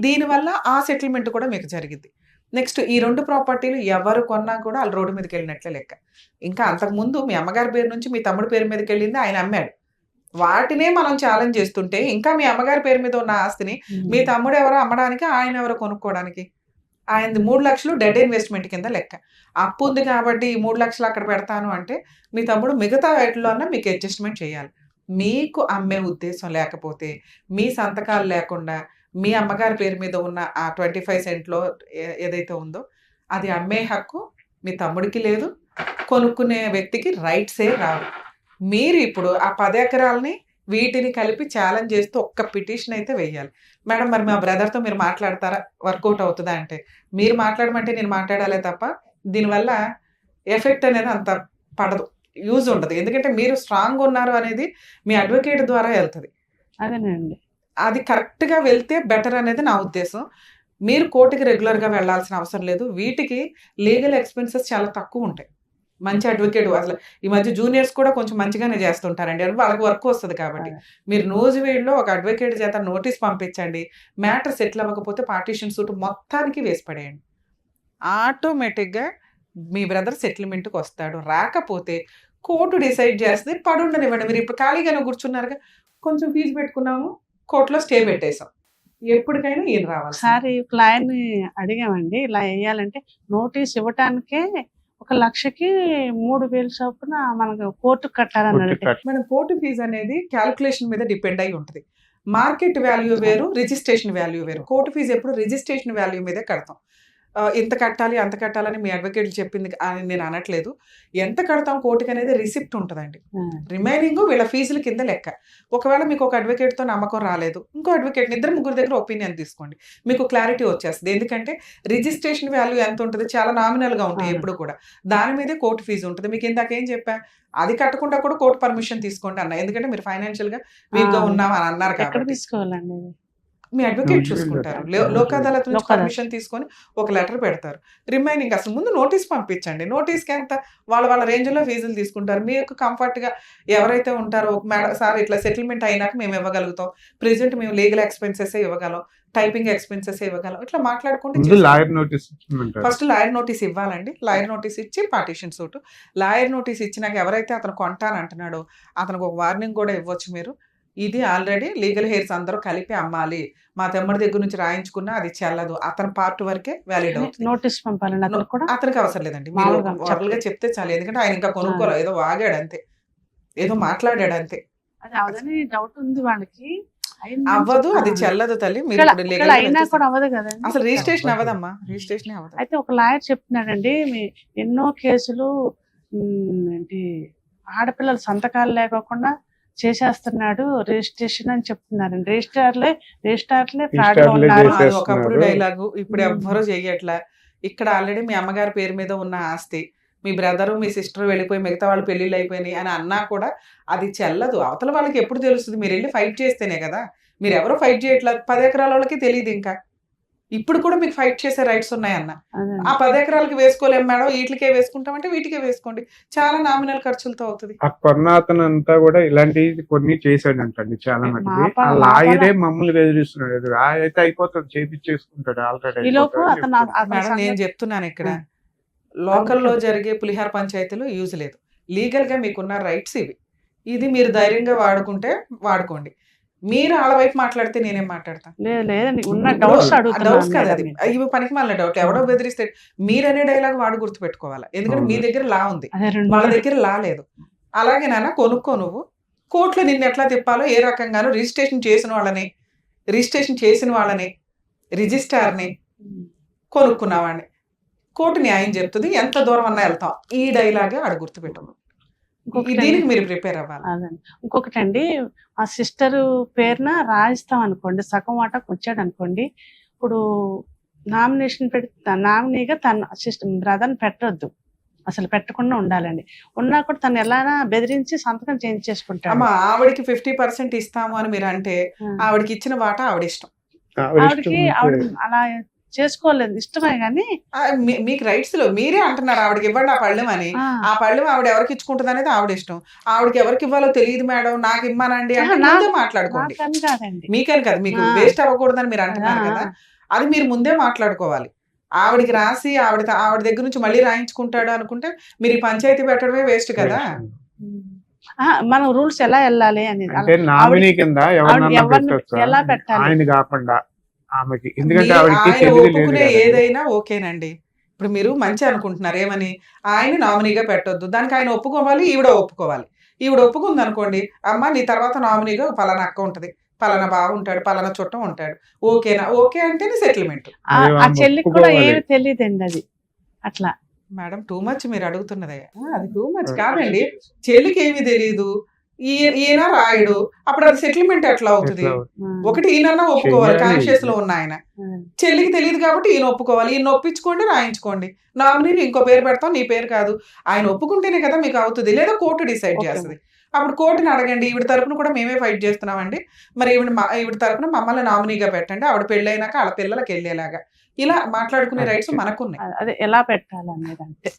దీనివల్ల ఆ సెటిల్మెంట్ కూడా మీకు జరిగింది. నెక్స్ట్ ఈ 2 ప్రాపర్టీలు ఎవరు కొన్నా కూడా వాళ్ళు రోడ్డు మీదకి వెళ్ళినట్లే లెక్క. ఇంకా అంతకుముందు మీ అమ్మగారి పేరు నుంచి మీ తమ్ముడి పేరు మీదకి వెళ్ళింది, ఆయన అమ్మాడు. వాటినే మనం ఛాలెంజ్ చేస్తుంటే ఇంకా మీ అమ్మగారి పేరు మీద ఉన్న ఆస్తిని మీ తమ్ముడు ఎవరో అమ్మడానికి, ఆయన ఎవరో కొనుక్కోవడానికి. ఆయనది 3 లక్షలు డెడ్ ఇన్వెస్ట్మెంట్ కింద లెక్క. అప్పు ఉంది కాబట్టి ఈ 3 లక్షలు అక్కడ పెడతాను అంటే మీ తమ్ముడు మిగతా వాటిలోనే మీకు అడ్జస్ట్మెంట్ చేయాలి. మీకు అమ్మే ఉద్దేశం లేకపోతే, మీ సంతకాలు లేకుండా మీ అమ్మగారి పేరు మీద ఉన్న ఆ 25 సెంట్లో ఏదైతే ఉందో అది అమ్మే హక్కు మీ తమ్ముడికి లేదు, కొనుక్కునే వ్యక్తికి రైట్సే రావు. మీరు ఇప్పుడు ఆ 10 ఎకరాలని వీటిని కలిపి ఛాలెంజ్ చేస్తూ ఒక్క పిటిషన్ అయితే వేయాలి. మేడం మరి మా బ్రదర్తో మీరు మాట్లాడతారా, వర్కౌట్ అవుతుందా అంటే మీరు మాట్లాడమంటే నేను మాట్లాడాలే తప్ప దీనివల్ల ఎఫెక్ట్ అనేది అంత పడదు, యూజ్ ఉండదు. ఎందుకంటే మీరు స్ట్రాంగ్ ఉన్నారు అనేది మీ అడ్వకేట్ ద్వారా వెళ్తుంది. అదేనండి, అది కరెక్ట్గా వెళ్తే బెటర్ అనేది నా ఉద్దేశం. మీరు కోర్టుకి రెగ్యులర్గా వెళ్ళాల్సిన అవసరం లేదు. వీటికి లీగల్ ఎక్స్పెన్సెస్ చాలా తక్కువ ఉంటాయి. మంచి అడ్వకేట్, అసలు ఈ మధ్య జూనియర్స్ కూడా కొంచెం మంచిగానే చేస్తుంటారండి, వాళ్ళకి వర్క్ వస్తుంది కాబట్టి. మీరు నూజివీడులో ఒక అడ్వకేట్ చేత నోటీస్ పంపించండి, మ్యాటర్ సెటిల్ అవ్వకపోతే పార్టీషన్ సూట్ మొత్తానికి వేసి పడేయండి. ఆటోమేటిక్గా మీ బ్రదర్ సెటిల్మెంట్కి వస్తాడు. రాకపోతే కోర్టు డిసైడ్ చేస్తే పడుండనివ్వండి. మీరు ఇప్పుడు ఖాళీగానే కూర్చున్నారుగా, కొంచెం ఫీజు పెట్టుకున్నాము, కోర్టులో స్టే పెట్టేసాం, ఎప్పటికైనా ఈయన రావాలి. ఒకసారి క్లయింట్ని అడిగామండి, ఇలా వేయాలంటే నోటీస్ ఇవ్వటానికే 1 లక్షకి 3,000 చొప్పున మనకు కోర్టు కట్టాలన్నాడు. మన కోర్టు ఫీజు అనేది క్యాలిక్యులేషన్ మీద డిపెండ్ అయి ఉంటుంది. మార్కెట్ వాల్యూ వేరు, రిజిస్ట్రేషన్ వాల్యూ వేరు. కోర్టు ఫీజు ఎప్పుడు రిజిస్ట్రేషన్ వాల్యూ మీదే కడతాం. ఇంత కట్టాలి అంత కట్టాలని మీ అడ్వకేట్లు చెప్పింది అని నేను అనట్లేదు. ఎంత కడతాం కోర్టుకి అనేది రిసిప్ట్ ఉంటుందండి. రిమైనింగ్ వీళ్ళ ఫీజుల కింద లెక్క. ఒకవేళ మీకు ఒక అడ్వకేట్తో నమ్మకం రాలేదు, ఇంకో అడ్వకేట్ ఇద్దరు ముగ్గురు దగ్గర ఒపీనియన్ తీసుకోండి, మీకు క్లారిటీ వచ్చేస్తుంది. ఎందుకంటే రిజిస్ట్రేషన్ వాల్యూ ఎంత ఉంటుంది, చాలా నామినల్గా ఉంటాయి ఎప్పుడు కూడా. దాని మీదే కోర్టు ఫీజు ఉంటుంది. మీకు ఇందాకేం చెప్పా, అది కట్టకుండా కూడా కోర్టు పర్మిషన్ తీసుకోండి అన్న. ఎందుకంటే మీరు ఫైనాన్షియల్గా వీక్గా ఉన్నాం అని అన్నారు కాబట్టి తీసుకోవాలండి. మీ అడ్వకేట్ చూసుకుంటారు. లోక్ అదాలత్ నుంచి పర్మిషన్ తీసుకొని ఒక లెటర్ పెడతారు. రిమైనింగ్ అసలు ముందు నోటీస్ పంపించండి. నోటీస్కి ఎంత వాళ్ళ రేంజ్లో ఫీజులు తీసుకుంటారు. మీకు కంఫర్ట్గా ఎవరైతే ఉంటారో, మేడం సార్ ఇట్లా సెటిల్మెంట్ అయినాక మేము ఇవ్వగలుగుతాం, ప్రెజెంట్ మేము లీగల్ ఎక్స్పెన్సెస్ ఇవ్వగలం, టైపింగ్ ఎక్స్పెన్సెస్ ఇవ్వగలం, ఇట్లా మాట్లాడుకుంటే ఫస్ట్ లాయర్ నోటీస్ ఇవ్వాలండి. లాయర్ నోటీస్ ఇచ్చి పార్టీషన్ సూట్. లాయర్ నోటీస్ ఇచ్చినాక ఎవరైతే అతను కొంటానంటున్నాడో అతనికి ఒక వార్నింగ్ కూడా ఇవ్వచ్చు. మీరు ఇది ఆల్రెడీ లీగల్ హెయిర్స్ అందరూ కలిపి అమ్మాలి, మా తమ్ముడి దగ్గర నుంచి రాయించుకున్నా అది చెల్లదు, అతని పార్ట్ వరకే వ్యాలిడ్ అవుతుంది. నోటీస్ పంపాలండి అతనికి అవసరం లేదండి, మీరు గా చెప్తే చాలు. ఎందుకంటే ఆయన ఇంకా కొనుక్కోలేదు, ఏదో వాగాడు అంతే, ఏదో మాట్లాడాడు అంతే. డౌట్ ఉంది వాళ్ళకి, అవ్వదు, అది చెల్లదు తల్లి. మీరు అసలు రిజిస్ట్రేషన్ అవ్వదమ్మా, రిజిస్ట్రేషన్ అవ్వదు. అయితే ఒక లాయర్ చెప్తున్నాడండి, ఎన్నో కేసులు ఏంటి ఆడపిల్లల సంతకాలు లేకోకుండా చేసేస్తున్నాడు రిజిస్ట్రేషన్ అని చెప్తున్నారండి. రిజిస్ట్రార్లే ఫ్రాడ్ గా ఉన్నారు. అది ఒకప్పుడు డైలాగు, ఇప్పుడు ఎవ్వరూ చెయ్యట్లా. ఇక్కడ ఆల్రెడీ మీ అమ్మగారి పేరు మీద ఉన్న ఆస్తి, మీ బ్రదరు మీ సిస్టర్ వెళ్ళిపోయి మిగతా వాళ్ళు పెళ్లిళ్ళు అయిపోయినాయి అని అన్నా కూడా అది చెల్లదు. అవతల వాళ్ళకి ఎప్పుడు తెలుస్తుంది? మీరు వెళ్ళి ఫైట్ చేస్తేనే కదా. మీరు ఎవరో ఫైట్ చేయట్లేదు, 10 ఎకరాల వాళ్ళకి తెలియదు. ఇంకా ఇప్పుడు కూడా మీకు ఫైట్ చేసే రైట్స్ ఉన్నాయన్న. ఆ 10 ఎకరాలకి వేసుకోలేము మేడం, వీటికే వేసుకుంటామంటే వీటికే వేసుకోండి, చాలా నామినల్ ఖర్చులతో అవుతుంది. ఆ కొన్నాతను అంతా కూడా ఇలాంటివి కొన్ని చేశాడంటండి చాలా మంది. ఆ లాయరే మమ్మల్ని బెదిరిస్తున్నాడు, అయితే అయిపోతుంది చేపించేసుకుంటాడు ఆల్రెడీ. మేడం నేను చెప్తున్నాను, ఇక్కడ లోకల్లో జరిగే పులిహార పంచాయతీలు యూజ్ లేదు. లీగల్ గా మీకున్న రైట్స్ ఇవి. ఇది మీరు ధైర్యంగా వాడుకుంటే వాడుకోండి. మీరు వాళ్ళ వైపు మాట్లాడితే నేనేం మాట్లాడతాను? డౌట్స్ కాదు అది, ఇవి పనికి మళ్ళీ డౌట్. ఎవడో బెదిరిస్తే మీరనే డైలాగ్ వాడు గుర్తుపెట్టుకోవాలి. ఎందుకంటే మీ దగ్గర లా ఉంది, వాళ్ళ దగ్గర లా లేదు. అలాగే నాన్న కొనుక్కో, నువ్వు కోర్టులో నిన్ను ఎట్లా తిప్పాలో ఏ రకంగానూ రిజిస్ట్రేషన్ చేసిన వాళ్ళని రిజిస్ట్రార్ని కొనుక్కున్నవాడిని కోర్టు న్యాయం చెప్తుంది, ఎంత దూరం అన్నా వెళ్తాం. ఈ డైలాగే ఆడ గుర్తుపెట్టాము. దీనికి మీరు ప్రిపేర్ అవ్వాలి. ఇంకొకటి అండి, ఆ సిస్టర్ పేరున రాయిస్తాం అనుకోండి, సగం వాటాకు వచ్చాడు అనుకోండి, ఇప్పుడు నామినేషన్ నామినీగా తన సిస్టర్ బ్రదర్ని పెట్టొద్దు, అసలు పెట్టకుండా ఉండాలండి. ఉన్నా కూడా తను ఎలా బెదిరించి సంతకం చేంజ్ చేసుకుంటాడు. అమ్మా ఆవిడకి 50% ఇస్తాము అని మీరు అంటే, ఆవిడకి ఇచ్చిన వాటా ఆవిడ ఇష్టం. ఆవిడ అలా చేసుకోలేదు, ఇష్టమే కానీ మీకు రైట్స్ లో మీరే అంటున్నారు ఆవిడకి ఇవ్వండి ఆ పళ్ళెం అని. ఆ పళ్ళెం ఆవిడ ఎవరికి ఇచ్చుకుంటుంది అనేది ఆవిడ ఇష్టం. ఆవిడకి ఎవరికి ఇవ్వాలో తెలియదు మేడం, నాకు ఇవ్వనండి అంటే మాట్లాడుకోండి. మీకని కదా, మీకు వేస్ట్ అవ్వకూడదని మీరు అంటున్నారు కదా, అది మీరు ముందే మాట్లాడుకోవాలి. ఆవిడకి రాసి ఆవిడ దగ్గర నుంచి మళ్ళీ రాయించుకుంటాడు అనుకుంటే మీరు ఈ పంచాయతీ పెట్టడమే వేస్ట్ కదా. మనం రూల్స్ ఎలా వెళ్ళాలి అనేది, ఎలా పెట్టాలి ఆయన కాకుండా ఆమెకి. ఎందుకంటే ఒప్పుకునే ఏదైనా ఓకేనండి. ఇప్పుడు మీరు మంచి అనుకుంటున్నారు ఏమని, ఆయన నామినీగా పెట్టొద్దు, దానికి ఆయన ఒప్పుకోవాలి, ఈవిడ ఒప్పుకోవాలి. ఈవిడ ఒప్పుకుంది అనుకోండి, అమ్మ నీ తర్వాత నామినీగా పలానా అక్క ఉంటది, పలానా బావ ఉంటాడు, పలానా చుట్టం ఉంటాడు, ఓకేనా? ఓకే అంటేనే సెటిల్మెంట్. ఆ చెల్లికి కూడా ఏమి తెలియదండి అది. అట్లా మేడం టూ మచ్ మీరు అడుగుతున్నదే, అది టూ మచ్ కాదండి. చెల్లికి ఏమీ తెలియదు, ఈయన రాయుడు, అప్పుడు అది సెటిల్మెంట్ ఎట్లా అవుతుంది? ఒకటి ఈయన ఒప్పుకోవాలి, కాన్షియస్ లో ఉన్న ఆయన. చెల్లికి తెలియదు కాబట్టి ఈయన ఒప్పుకోవాలి, ఈయన ఒప్పించుకోండి, రాయించుకోండి. నామినీ ఇంకో పేరు పెడతాం, నీ పేరు కాదు. ఆయన ఒప్పుకుంటేనే కదా మీకు అవుతుంది, లేదా కోర్టు డిసైడ్ చేస్తుంది. అప్పుడు కోర్టుని అడగండి, ఈవిడ తరపున కూడా మేమే ఫైట్ చేస్తున్నామండి, మరి ఈవిడ తరపున మమ్మల్ని నామినీగా పెట్టండి, ఆవిడ పెళ్ళైనాక వాళ్ళ పిల్లలకి వెళ్ళేలాగా. ఇలా మాట్లాడుకునే రైట్స్ మనకున్నాయి. అదే ఎలా పెట్టాలనేది అంటే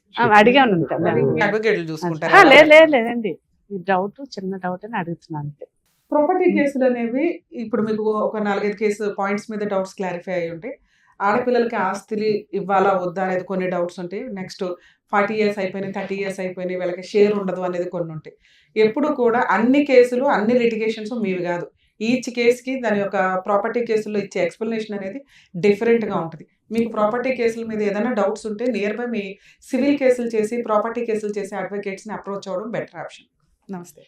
అడిగాను, అడ్వకేట్లు చూసుకుంటారు. లేదండి, డౌట్ చిన్న డౌట్ అని అడుగుతున్నాను అంతే. ప్రాపర్టీ కేసులు అనేవి ఇప్పుడు మీకు ఒక 4-5 కేసు పాయింట్స్ మీద డౌట్స్ క్లారిఫై అయ్యి ఉంటాయి. ఆడపిల్లలకి ఆస్తులు ఇవ్వాలా వద్దా అనేది కొన్ని డౌట్స్ ఉంటాయి. నెక్స్ట్ 40 years అయిపోయినాయి, 30 years అయిపోయినాయి, వీళ్ళకి షేర్ ఉండదు అనేది కొన్ని ఉంటాయి. ఎప్పుడు కూడా అన్ని కేసులు అన్ని లిటిగేషన్స్ మీవి కాదు. ఈచ్ కేసుకి దాని యొక్క ప్రాపర్టీ కేసుల్లో ఇచ్చే ఎక్స్ప్లెనేషన్ అనేది డిఫరెంట్గా ఉంటుంది. మీకు ప్రాపర్టీ కేసుల మీద ఏదైనా డౌట్స్ ఉంటే నియర్ బై మీ సివిల్ కేసులు చేసి ప్రాపర్టీ కేసులు చేసే అడ్వకేట్స్ని అప్రోచ్ అవ్వడం బెటర్ ఆప్షన్. నమస్తే.